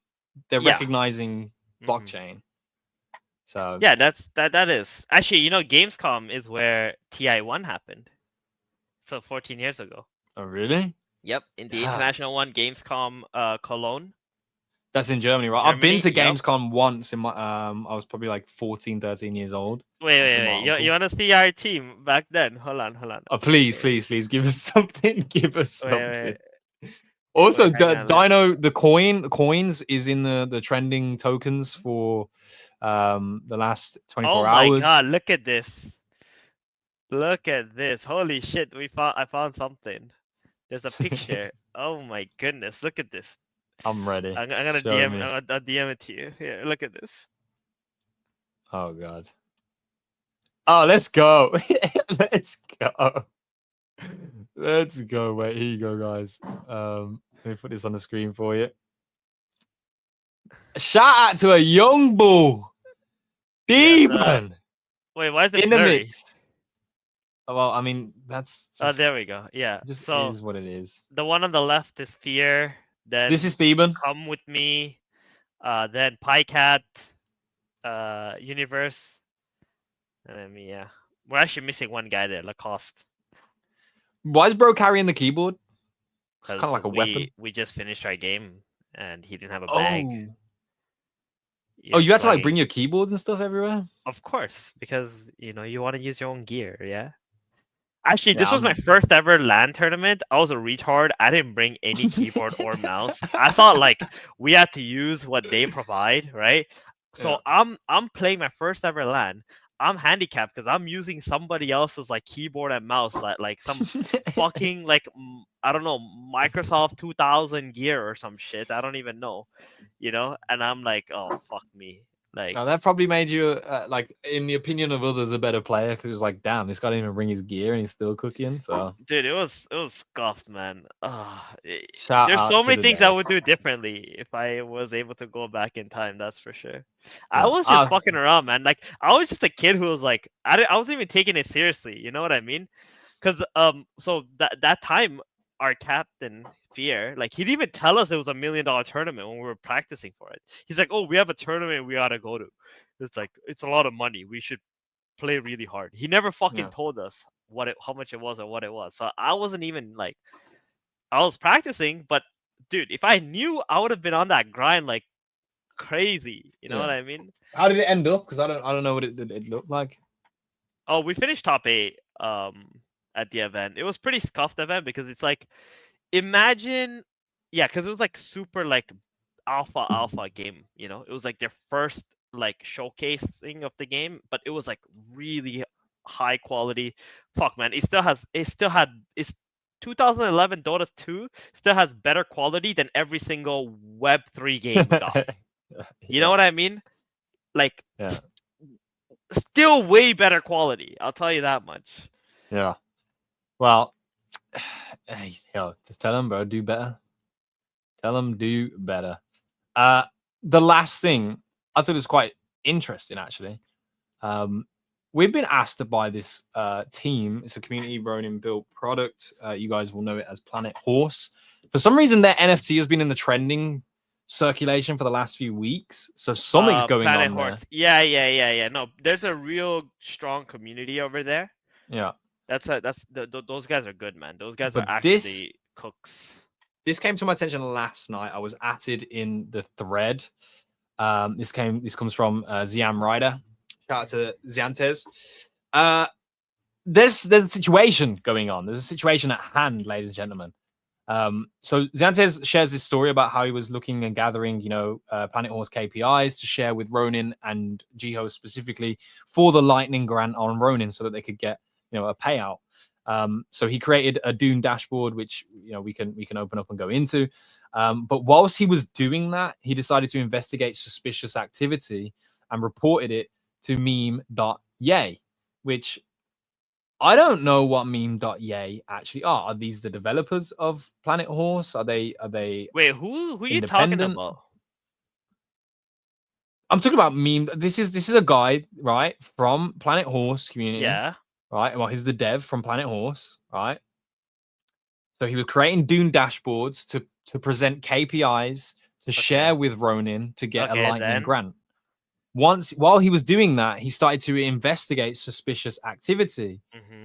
they're recognizing blockchain. So yeah, that is actually, you know, Gamescom is where TI1 happened. So 14 years ago. Oh really? Yep, in the international one, Gamescom Cologne. That's in Germany, right? I've been to Gamescom once in my I was probably like 14, 13 years old. Wait. You want to see our team back then? Hold on. Oh, please, give us something. Wait. Also, the coins is in the trending tokens for the last 24 hours. Oh my god, look at this. Holy shit, I found something. There's a picture. Oh my goodness, look at this. I'm ready. I'm gonna DM it to you. Here, look at this. Oh god. Oh, let's go. Let's go. Wait, here you go, guys. Let me put this on the screen for you. Shout out to a young bull, Demon. Wait, why is it in the mix? Well, I mean, that's. Just, there we go. Yeah. Just so is what it is. The one on the left is Fear. Then this is Theban. Come with me. Then PyCat. Universe. And I mean, yeah, we're actually missing one guy there, Lacoste, Why is bro carrying the keyboard? It's kind of because like a weapon. we just finished our game and he didn't have a bag. Oh. Oh, You're you had to like bring plugging, your keyboards and stuff everywhere? of course, because you want to use your own gear, yeah. Actually, Yeah, this was my first ever LAN tournament. I was a retard. I didn't bring any keyboard or mouse. I thought like we had to use what they provide, right? So Yeah. I'm playing my first ever LAN. I'm handicapped because I'm using somebody else's like keyboard and mouse, like some fucking like I don't know, Microsoft 2000 gear or some shit. I don't even know, And I'm like, oh fuck me, like. No, that probably made you, like, in the opinion of others, a better player because it was like, damn, this guy didn't even bring his gear and he's still cooking. So, Dude, it was scuffed, man. shout There's out so to many the things I devs. would do differently if I was able to go back in time. That's for sure. I Yeah. was just fucking around, man. Like I was just a kid who was like, I wasn't even taking it seriously. You know what I mean? Because so that time our captain Fear, like he didn't even tell us it was $1 million tournament when we were practicing for it. He's like, oh, we have a tournament we gotta go to. It's like it's a lot of money. We should play really hard. He never fucking Yeah. told us how much it was or what it was. So I wasn't even like I was practicing, but dude, if I knew, I would have been on that grind like crazy. You know what I mean? How did it end up? Because I don't know what it looked like. Oh, we finished top 8 at the event. It was pretty scuffed event because it's like imagine because it was like super like alpha game, It was like their first like showcasing of the game, but it was like really high quality. Fuck man, it's 2011 Dota 2 still has better quality than every single Web3 game we got. You know what I mean? Like Yeah. Still way better quality. I'll tell you that much. Yeah. Well, hey, just tell him, bro, do better. Tell him do better. The last thing I thought was quite interesting, actually. We've been asked to buy this team. It's a community Ronin built product. You guys will know it as Planet Horse. For some reason, their NFT has been in the trending circulation for the last few weeks. So something's going Planet on Horse. there. Yeah. No, there's a real strong community over there. Yeah. Those guys are good, man. Those guys But are actually cooks. This came to my attention last night. I was atted in the thread. This comes from Ziam Ryder. Shout out to Ziantes. There's a situation going on. There's a situation at hand, ladies and gentlemen. So Ziantes shares this story about how he was looking and gathering, Planet Horse KPIs to share with Ronin and Jiho specifically for the Lightning grant on Ronin so that they could get, a payout. So he created a Dune dashboard, which we can open up and go into. But whilst he was doing that, he decided to investigate suspicious activity and reported it to meme.yay, which I don't know what meme.yay actually are. Are these the developers of Planet Horse? Are they Wait, who are you talking about? I'm talking about meme. This is a guy, right, from Planet Horse community. Yeah. Right. Well, he's the dev from Planet Horse, right? So he was creating Dune dashboards to present KPIs to share with Ronin to get a Lightning grant. While he was doing that, he started to investigate suspicious activity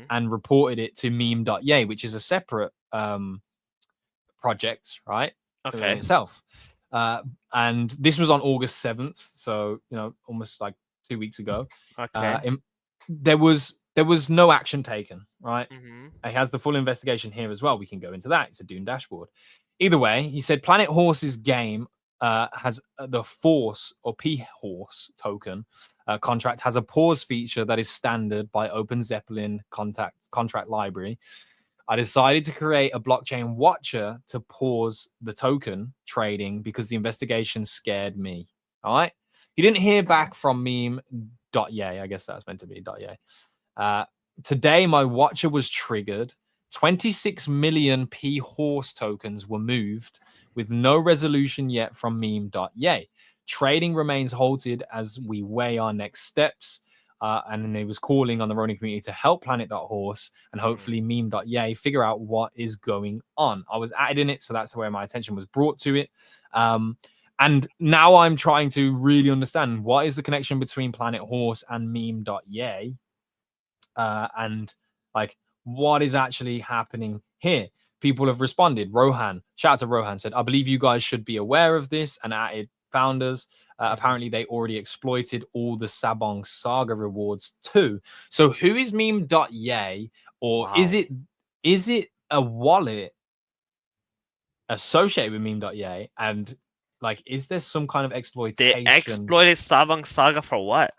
and reported it to meme.yay, which is a separate project, right? Okay. Itself. And this was on August 7th, so almost like 2 weeks ago. Okay. There was no action taken, right? He has the full investigation here as well. We can go into that. It's a Dune dashboard. Either way, he said Planet Horse's game has the Force or P-Horse token contract has a pause feature that is standard by Open Zeppelin contract library. I decided to create a blockchain watcher to pause the token trading because the investigation scared me. All right. He didn't hear back from meme.yay. I guess that's meant to be .yay. Today, my watcher was triggered. 26 million P-Horse tokens were moved with no resolution yet from meme.yay. Trading remains halted as we weigh our next steps. And then he was calling on the Ronin community to help Planet.Horse and hopefully meme.yay figure out what is going on. I was added in it, so that's where my attention was brought to it. And now I'm trying to really understand what is the connection between Planet Horse and meme.yay. and like what is actually happening here. People have responded. Rohan, shout out to Rohan, said, I believe you guys should be aware of this, and added founders. Apparently, they already exploited all the Sabong Saga rewards too. So, who is meme.yay, or is it a wallet associated with meme.yay? And like, is there some kind of exploitation? They exploited Sabang Saga for what?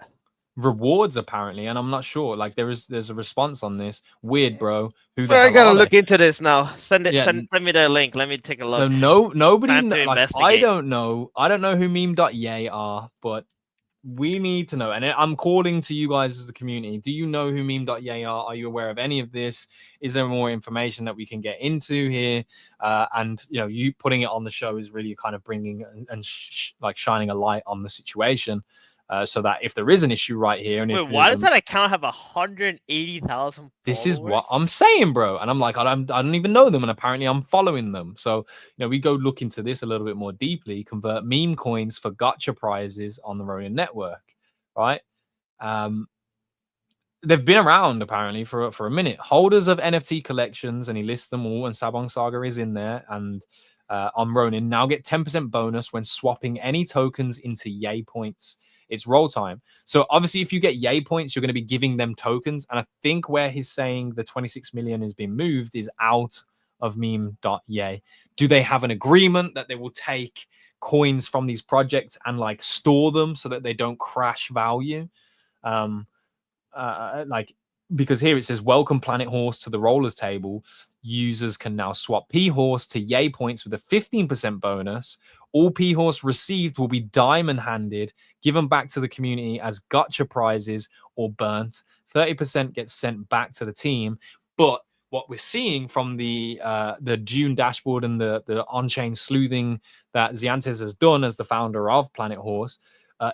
Rewards apparently, and I'm not sure. Like, there's a response on this. Weird, bro. Who the I hell gotta are look they? into this now. Send Yeah. send me the link. Let me take a look. So nobody Time to like, I investigate. don't know who meme.yay are, but we need to know. And I'm calling to you guys as a community. Do you know who meme.yay are? Are you aware of any of this? Is there more information that we can get into here? And you know, you putting it on the show is really kind of bringing and like shining a light on the situation. So that if there is an issue right here, and wait, if why does that account have 180,000? This is what I'm saying, bro. And I'm like, I don't even know them, and apparently I'm following them. So you know, we go look into this a little bit more deeply. Convert meme coins for gotcha prizes on the Ronin network, right? They've been around apparently for a minute. Holders of NFT collections, and he lists them all, and Sabong Saga is in there, and on Ronin now get 10% bonus when swapping any tokens into Yay points. It's roll time. So obviously, if you get Yay points, you're going to be giving them tokens. And I think where he's saying the 26 million is being moved is out of meme.yay. Do they have an agreement that they will take coins from these projects and like store them so that they don't crash value? Like, because here it says, welcome Planet Horse to the rollers table. Users can now swap P-Horse to Yay points with a 15% bonus. All P-Horse received will be diamond handed, given back to the community as gotcha prizes, or burnt. 30% gets sent back to the team. But what we're seeing from the Dune dashboard and the on-chain sleuthing that Ziantes has done as the founder of Planet Horse,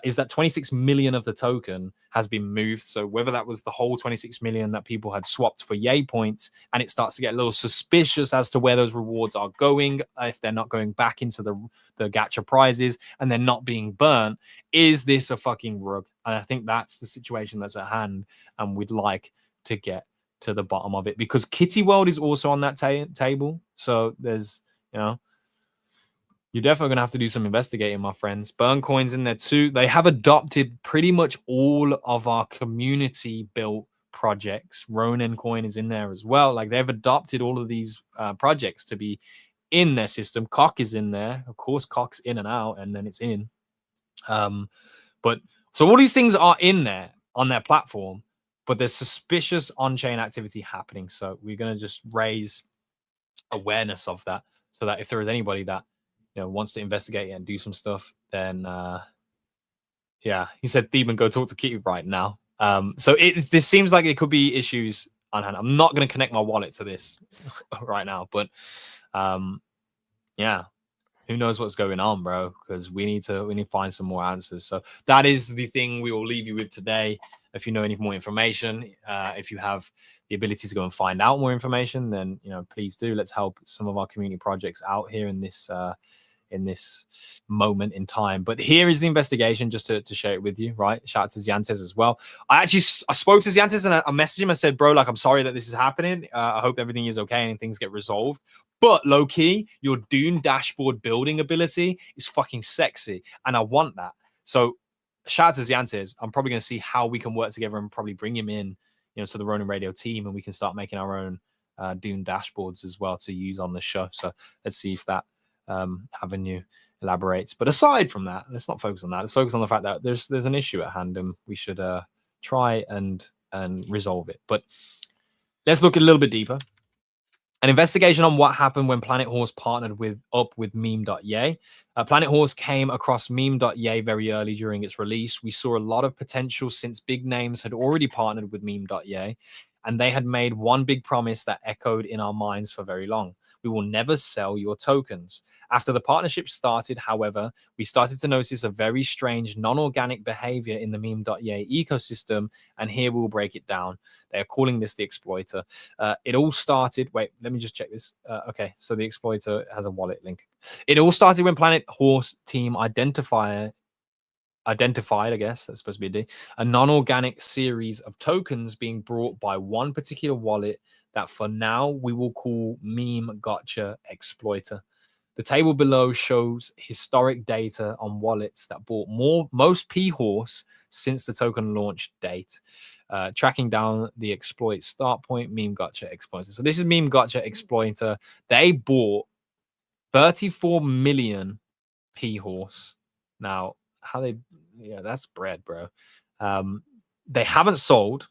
is that 26 million of the token has been moved. So whether that was the whole 26 million that people had swapped for Yay points, and it starts to get a little suspicious as to where those rewards are going, if they're not going back into the gacha prizes and they're not being burnt, is this a fucking rug? And I think that's the situation that's at hand, and we'd like to get to the bottom of it, because Kitty World is also on that table. So there's, you know, you're definitely going to have to do some investigating, my friends. Burn coins in there too. They have adopted pretty much all of our community-built projects. Ronin coin is in there as well. Like, they've adopted all of these projects to be in their system. Cock is in there. Of course, Cock's in and out, and then it's in. But so all these things are in there on their platform, but there's suspicious on-chain activity happening. So we're going to just raise awareness of that, so that if there is anybody that, you know, wants to investigate and do some stuff, then yeah, he said Theben, go talk to Kitty right now. So this seems like it could be issues on hand. I'm not going to connect my wallet to this right now, but yeah, who knows what's going on, bro? Because we need to find some more answers. So that is the thing we will leave you with today. If you know any more information, if you have the ability to go and find out more information, then, you know, please do. Let's help some of our community projects out here in this moment in time. But here is the investigation, just to share it with you, right? Shout out to Ziantes as well. I spoke to Ziantes and I messaged him. I said, bro, like, I'm sorry that this is happening. I hope everything is okay and things get resolved. But low key, your Dune dashboard building ability is fucking sexy, and I want that. So shout out to Ziantes. I'm probably going to see how we can work together and probably bring him in, you know, to the Ronin Radio team, and we can start making our own Dune dashboards as well to use on the show. So let's see if that avenue elaborates. But aside from that, let's not focus on that. Let's focus on the fact that there's an issue at hand, and we should try and resolve it. But let's look a little bit deeper. An investigation on what happened when Planet Horse partnered with meme.yay. Planet Horse came across meme.yay very early during its release. We saw a lot of potential since big names had already partnered with meme.yay, and they had made one big promise that echoed in our minds for very long. We will never sell your tokens. After the partnership started, however, we started to notice a very strange non-organic behavior in the meme.yay ecosystem, and here we'll break it down. They are calling this the exploiter. It all started, wait, let me just check this. Okay, so the exploiter has a wallet link. It all started when Planet Horse team identified identified, I guess that's supposed to be a non-organic series of tokens being brought by one particular wallet that for now we will call meme gotcha exploiter. The table below shows historic data on wallets that bought most P-Horse since the token launch date, tracking down the exploit start point, meme gotcha exploiter. So this is meme gotcha exploiter. They bought 34 million P-Horse. Now, that's bread, bro. They haven't sold.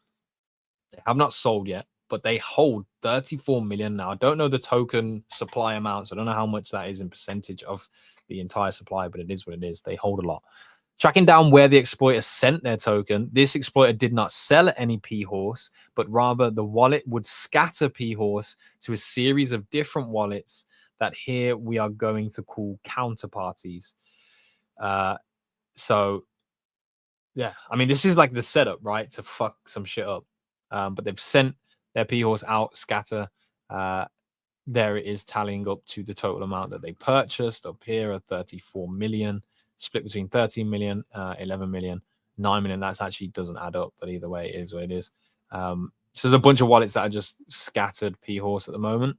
They have not sold yet, but they hold 34 million now. I don't know the token supply amounts. I don't know how much that is in percentage of the entire supply, but it is what it is. They hold a lot. Tracking down where the exploiter sent their token, this exploiter did not sell any P-Horse, but rather the wallet would scatter P-Horse to a series of different wallets that here we are going to call counterparties. So, yeah, I mean, this is like the setup, right, to fuck some shit up. But they've sent their P-Horse out, scatter. There it is, tallying up to the total amount that they purchased up here at 34 million, split between 13 million, 11 million, 9 million. That actually doesn't add up, but either way, it is what it is. So there's a bunch of wallets that are just scattered P-Horse at the moment.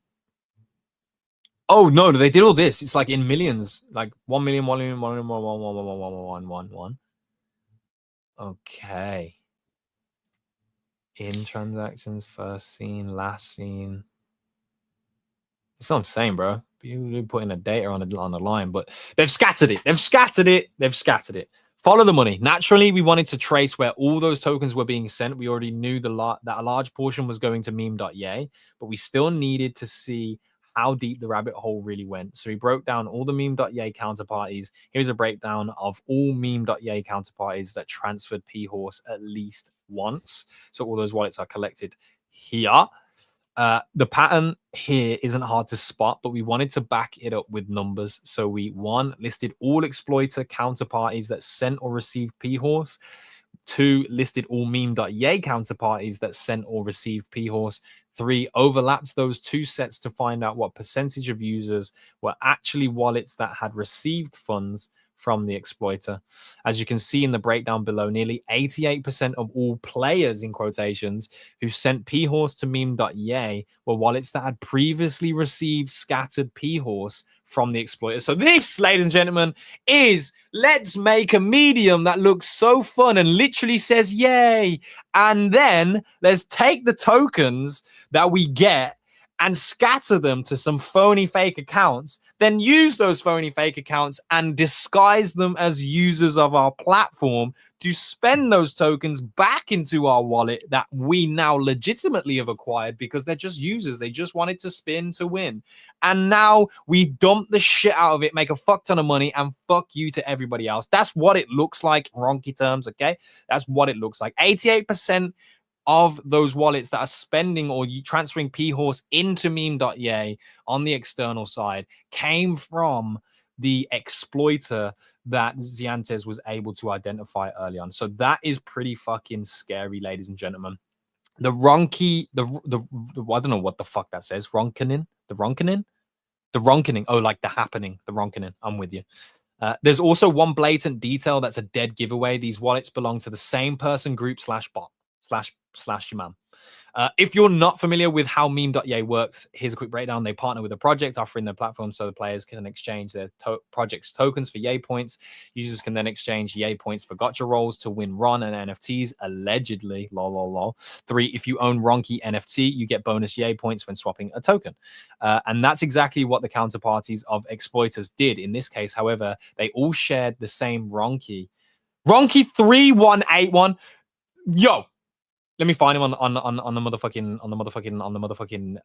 Oh no, they did all this. It's like in millions, like 1 million, 1 million, 1 million, 1, 1, 1, 1, 1, 1, 1, 1, 1. Okay. In transactions, first seen, last seen. That's what I'm saying, bro. You put in the data on the line, but they've scattered it. They've scattered it. They've scattered it. Follow the money. Naturally, we wanted to trace where all those tokens were being sent. We already knew that a large portion was going to meme.yay, but we still needed to see how deep the rabbit hole really went. So we broke down all the meme.yay counterparties. Here's a breakdown of all meme.yay counterparties that transferred P-Horse at least once. So all those wallets are collected here. The pattern here isn't hard to spot, but we wanted to back it up with numbers. So we, 1, listed all exploiter counterparties that sent or received P-Horse. 2, listed all meme.yay counterparties that sent or received P-Horse. 3, overlapped those two sets to find out what percentage of users were actually wallets that had received funds from the exploiter. As you can see in the breakdown below, nearly 88% of all players, in quotations, who sent P-Horse to meme.yay were wallets that had previously received scattered P-Horse from the exploiter. So this, ladies and gentlemen, is let's make a medium that looks so fun and literally says yay. And then let's take the tokens that we get and scatter them to some phony fake accounts, then use those phony fake accounts and disguise them as users of our platform to spend those tokens back into our wallet that we now legitimately have acquired because they're just users. They just wanted to spin to win. And now we dump the shit out of it, make a fuck ton of money, and fuck you to everybody else. That's what it looks like, Ronky terms, okay? That's what it looks like. 88% of those wallets that are spending or transferring P-Horse into meme.yay on the external side came from the exploiter that Ziantes was able to identify early on. So that is pretty fucking scary, ladies and gentlemen. The Ronky, the I don't know what the fuck that says. Ronkening? The Ronkening? The Ronkening. Oh, like the happening. The Ronkening. I'm with you. There's also one blatant detail that's a dead giveaway. These wallets belong to the same person group / bot / your man. If you're not familiar with how meme.yay works, here's a quick breakdown. They partner with a project offering their platform so the players can exchange their project's tokens for yay points. Users can then exchange yay points for gotcha rolls to win Ron and NFTs, allegedly. Lol, lol, lol. 3, if you own Ronky NFT, you get bonus yay points when swapping a token. And that's exactly what the counterparties of exploiters did. In this case, however, they all shared the same Ronky. Ronky 3181. Yo, let me find him on the motherfucking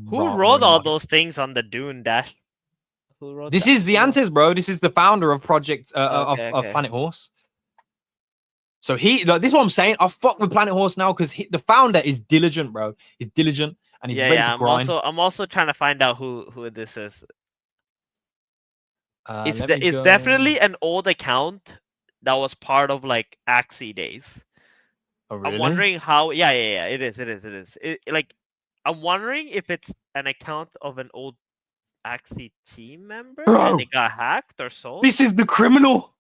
Who wrote all those things on the Dune dash? Who wrote This that? is Ziantes, bro. This is the founder of Project of Planet Horse. So this is what I'm saying. I fuck with Planet Horse now because the founder is diligent, bro. He's diligent and he's ready to grind. I'm also trying to find out who this is. It's go. definitely an old account that was part of like Axie days. Oh, really? I'm wondering how. Yeah. It is. Like, I'm wondering if it's an account of an old Axie team member Bro, and it got hacked or sold. This is the criminal.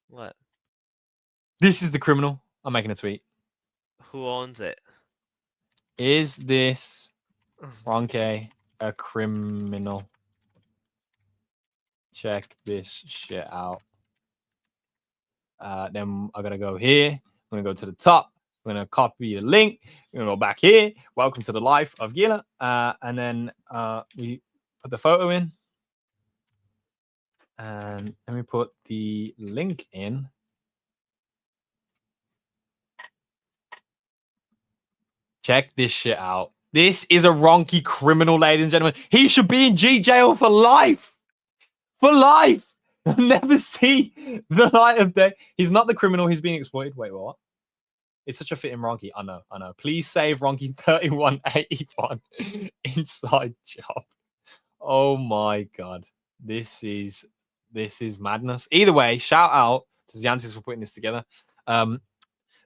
What? This is the criminal. I'm making a tweet. Who owns it? Is this Ronke a criminal? Check this shit out. Then I'm gonna go here. I'm gonna go to the top. I'm gonna copy the link. I'm gonna go back here. Welcome to the life of Gila. And then we put the photo in. And let me put the link in. Check this shit out. This is a Ronky criminal, ladies and gentlemen. He should be in G jail for life. For life. I'll never see the light of day. He's not the criminal. He's being exploited. Wait, what? It's such a fitting Ronky. I know. Please save Ronky 3181 inside job. Oh my god. This is madness. Either way, shout out to Ziantis for putting this together.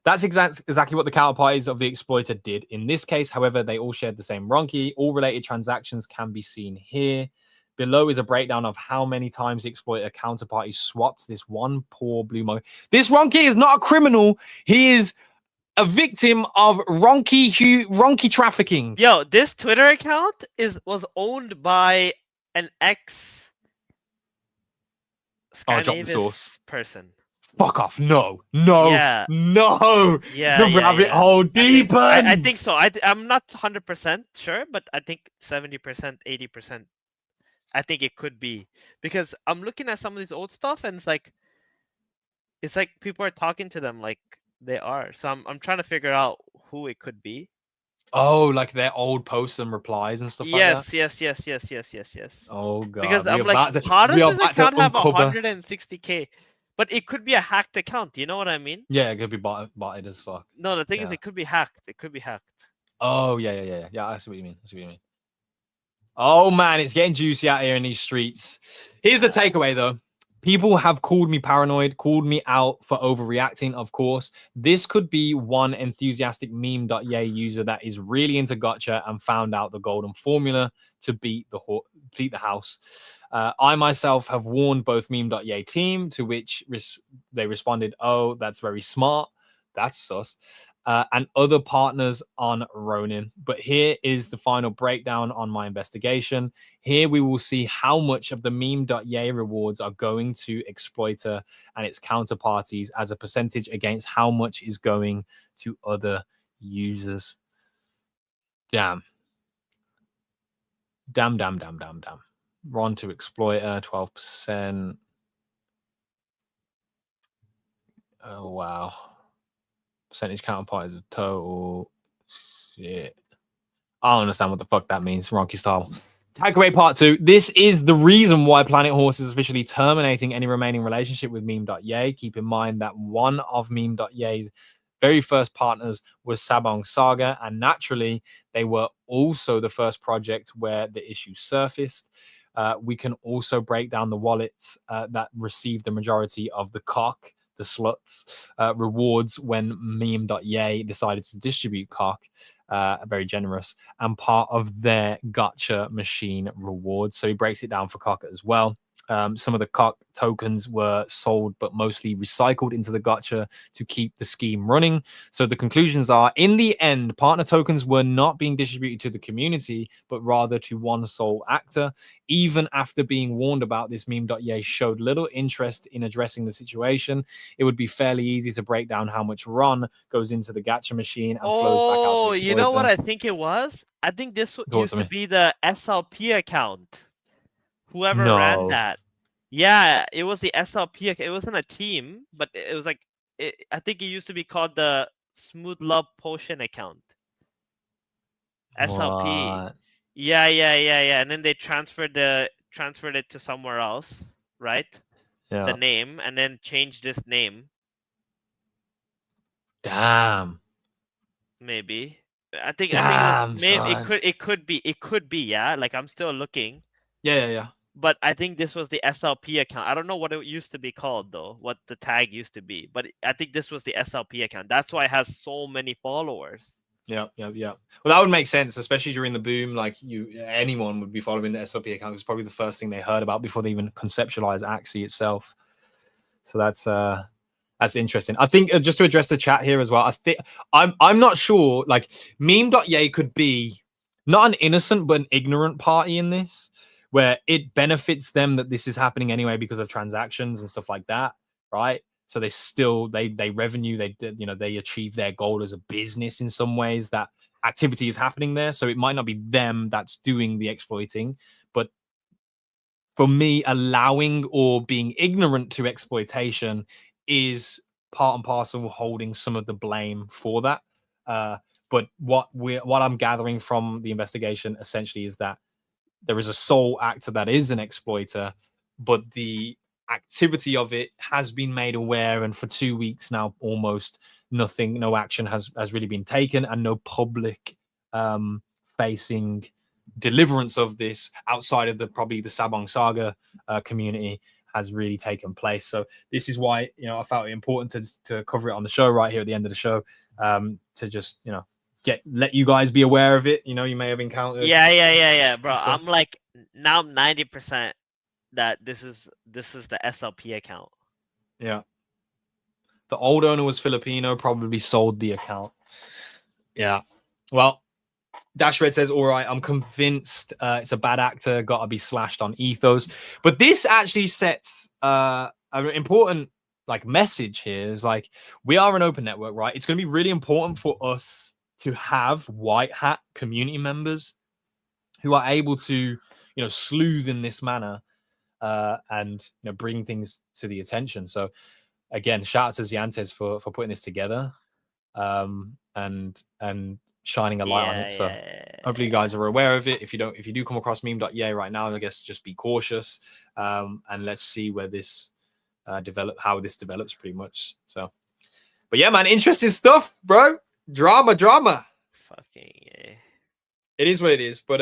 That's exactly what the counterparties of the exploiter did in this case. However, they all shared the same Ronky. All related transactions can be seen here. Below is a breakdown of how many times the exploiter counterparty swapped this one poor blue monkey. This Ronky is not a criminal. He is a victim of Ronky trafficking. Yo, this Twitter account was owned by an ex Oh, drop the source person. Fuck off. No. Yeah. The Yeah, rabbit yeah. hole deepens. I think so. I'm not 100% sure, but I think 70%, 80%. I think it could be. Because I'm looking at some of these old stuff and it's like people are talking to them like they are. So I'm trying to figure out who it could be. Oh, like their old posts and replies and stuff like that? Yes. Oh, God. Because I'm like, how does this account have 160K? But it could be a hacked account. You know what I mean? Yeah, it could be botted as fuck. No, the thing is, Yeah. it could be hacked. Oh, yeah. Yeah, I see what you mean. Oh, man, it's getting juicy out here in these streets. Here's the takeaway, though. People have called me paranoid, called me out for overreacting, of course. This could be one enthusiastic meme.yay user that is really into gotcha and found out the golden formula to beat the house. I myself have warned both meme.yay team, to which they responded, oh, that's very smart. That's sus. And other partners on Ronin. But here is the final breakdown on my investigation. Here we will see how much of the meme.yay rewards are going to Exploiter and its counterparties as a percentage against how much is going to other users. Damn. Ron to Exploiter, 12%. Oh, wow. Percentage counterparties of total. Shit. I don't understand what the fuck that means. Ronky style. Takeaway part 2. This is the reason why Planet Horse is officially terminating any remaining relationship with meme.yay. Keep in mind that one of meme.yay's very first partners was Sabong Saga, and naturally, they were also the first project where the issue surfaced. We can also break down the wallets that received the majority of the cock, the sluts, rewards when meme.yay decided to distribute cock, very generous, and part of their gotcha machine rewards. So he breaks it down for cock as well. Some of the cock tokens were sold, but mostly recycled into the gotcha to keep the scheme running. So the conclusions are, in the end, partner tokens were not being distributed to the community, but rather to one sole actor. Even after being warned about this, meme.yay showed little interest in addressing the situation. It would be fairly easy to break down how much Ron goes into the gacha machine and flows back out to the you know what exploiter. I think it was? I think this Talk used to to me. be the SLP account. Whoever ran No. that. Yeah, it was the SLP. It wasn't a team, but it was like, I think it used to be called the Smooth Love Potion account. SLP. What? Yeah. And then they transferred it to somewhere else, right? Yeah. The name, and then changed this name. Damn. Maybe. I think Damn, it was maybe son. it could be, yeah. Like I'm still looking. Yeah. But I think this was the SLP account. I don't know what it used to be called though, what the tag used to be. But I think this was the SLP account. That's why it has so many followers. Yeah. Well, that would make sense, especially during the boom. Like anyone would be following the SLP account. It's probably the first thing they heard about before they even conceptualized Axie itself. So that's interesting. I think just to address the chat here as well, I think I'm not sure. Like meme.yay could be not an innocent but an ignorant party in this, where it benefits them that this is happening anyway because of transactions and stuff like that, right? So they still they revenue, they achieve their goal as a business in some ways. That activity is happening there, so it might not be them that's doing the exploiting, but for me, allowing or being ignorant to exploitation is part and parcel holding some of the blame for that. But what I'm gathering from the investigation essentially is that there is a sole actor that is an exploiter, but the activity of it has been made aware, and for 2 weeks now, almost no action has really been taken, and no public facing deliverance of this outside of probably the Sabong Saga community has really taken place. So this is why I felt it important to cover it on the show right here at the end of the show, to just let you guys be aware of it. You may have encountered. Yeah, bro. stuff. I'm like now 90% that this is the SLP account. Yeah. The old owner was Filipino, probably sold the account. Yeah. Well, Dash Red says, all right, I'm convinced it's a bad actor, gotta be slashed on ethos. But this actually sets an important message here. Is we are an open network, right? It's gonna be really important for us to have white hat community members who are able to, sleuth in this manner and bring things to the attention. So again, shout out to Ziantes for putting this together and shining a light on it. So hopefully you guys are aware of it. If you do come across meme.yay right now, I guess just be cautious and let's see where this how this develops pretty much. So, but yeah, man, interesting stuff, bro. Drama. Fucking yeah. It is what it is. But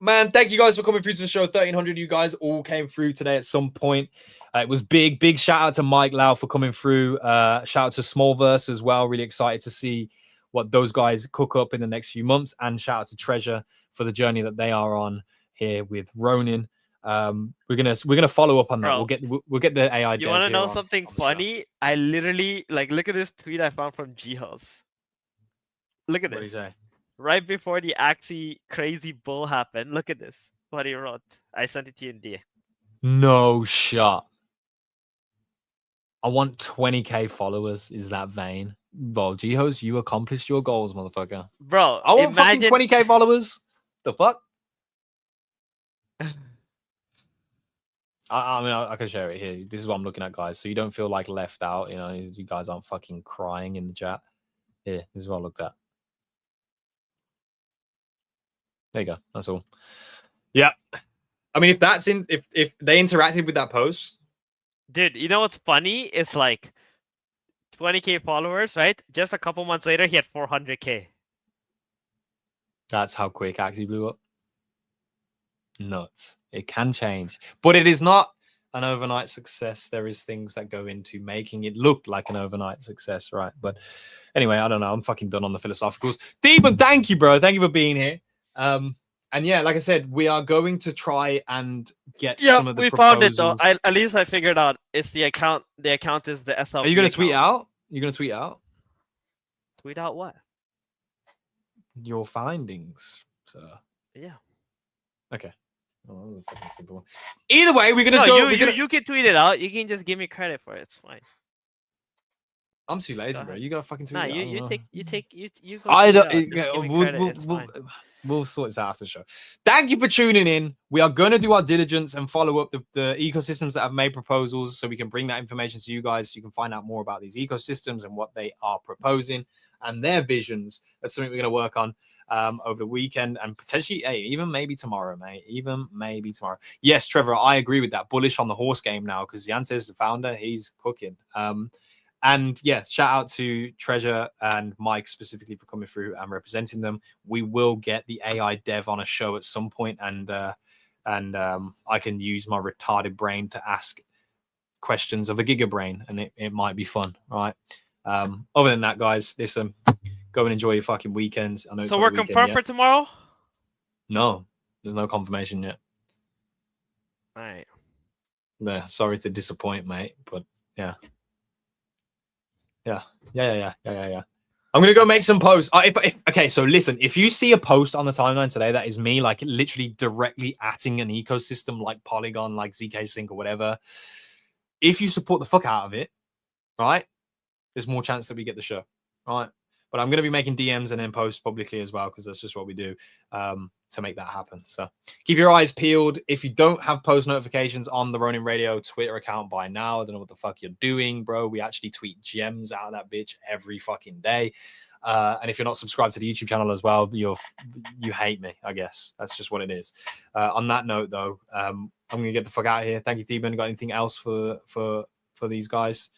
man, thank you guys for coming through to the show. 1,300 of you guys all came through today at some point. It was big shout out to Mike Lau for coming through. Shout out to Smallverse as well. Really excited to see what those guys cook up in the next few months. And shout out to Treasure for the journey that they are on here with Ronin. We're gonna follow up on that. Bro, we'll get the AI. You want to know something funny? I literally look at this tweet I found from G-House. Look at What did he this. say? Right before the Axie crazy bull happened, look at this. What he wrote. I sent it to you in D. No shot. I want 20k followers. Is that vain? Well, G-Host, you accomplished your goals, motherfucker. Bro, I want fucking 20k followers. The fuck? I mean, I can share it here. This is what I'm looking at, guys. So you don't feel left out. You guys aren't fucking crying in the chat. Here, this is what I looked at. There you go. That's all. Yeah. I mean, if they interacted with that post. Dude, you know what's funny? It's 20k followers, right? Just a couple months later, he had 400k. That's how quick Axie blew up. Nuts. It can change, but it is not an overnight success. There is things that go into making it look like an overnight success, right? But anyway, I don't know. I'm fucking done on the philosophicals. Demon, thank you, bro. Thank you for being here. And yeah, like I said, we are going to try and get some of the proposals. Found it though. At least I figured out it's the account. The account is the SLP. Are you going to tweet out? You're going to tweet out? Tweet out what? Your findings, sir. Yeah. Okay. Oh, that was a fucking simple one. Either way, we're gonna go. You can tweet it out. You can just give me credit for it. It's fine. I'm too lazy, bro. You gotta fucking tweet it out. You go. I don't. We'll sort this out after the show. Thank you for tuning in. We are going to do our diligence and follow up the ecosystems that have made proposals so we can bring that information to you guys so you can find out more about these ecosystems and what they are proposing and their visions. That's something we're going to work on over the weekend and potentially, even maybe tomorrow, mate. Even maybe tomorrow. Yes, Trevor, I agree with that. Bullish on the horse game now because Yantes, the founder, he's cooking. And yeah, shout out to Treasure and Mike specifically for coming through and representing them. We will get the AI dev on a show at some point, and I can use my retarded brain to ask questions of a giga brain, and it might be fun, right? Other than that, guys, listen, go and enjoy your fucking weekends. I know. So we're confirmed for tomorrow? No, there's no confirmation yet. All right. Yeah, sorry to disappoint, mate, but yeah. I'm gonna go make some posts. Okay, so listen, if you see a post on the timeline today that is me, like literally directly atting an ecosystem like Polygon, like ZK Sync or whatever, if you support the fuck out of it, right, there's more chance that we get the show, right? But I'm gonna be making DMs and then posts publicly as well because that's just what we do to make that happen. So keep your eyes peeled. If you don't have post notifications on the Ronin Radio Twitter account by now, I don't know what the fuck you're doing, bro. We actually tweet gems out of that bitch every fucking day. And if you're not subscribed to the YouTube channel as well, you hate me, I guess. That's just what it is. On that note, though, I'm gonna get the fuck out of here. Thank you, Theben. Got anything else for these guys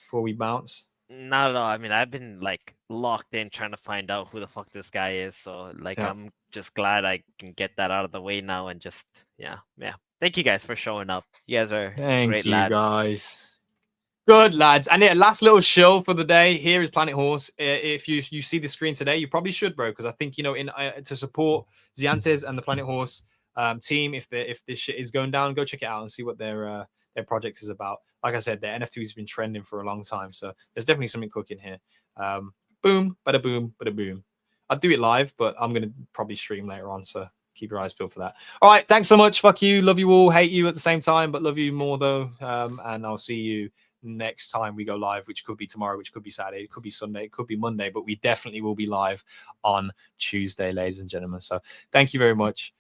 before we bounce? Not at all. I mean, I've been like locked in trying to find out who the fuck this guy is. So like, Yeah. I'm just glad I can get that out of the way now and just yeah. Thank you guys for showing up. You guys are Thank great you, lads. guys. Good lads. And yeah, last little show for the day. Here is Planet Horse. If you see the screen today, you probably should, bro, because I think in to support Ziantes and the Planet Horse team, if this shit is going down, go check it out and see what their project is about. Like I said, their NFT has been trending for a long time, so there's definitely something cooking here. Boom, bada boom, bada boom. I'll do it live, but I'm gonna probably stream later on, so keep your eyes peeled for that. All right, thanks so much. Fuck you, love you all, hate you at the same time, but love you more though. And I'll see you next time we go live, which could be tomorrow, which could be Saturday, it could be Sunday, it could be Monday, but we definitely will be live on Tuesday, ladies and gentlemen. So thank you very much.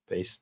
Peace.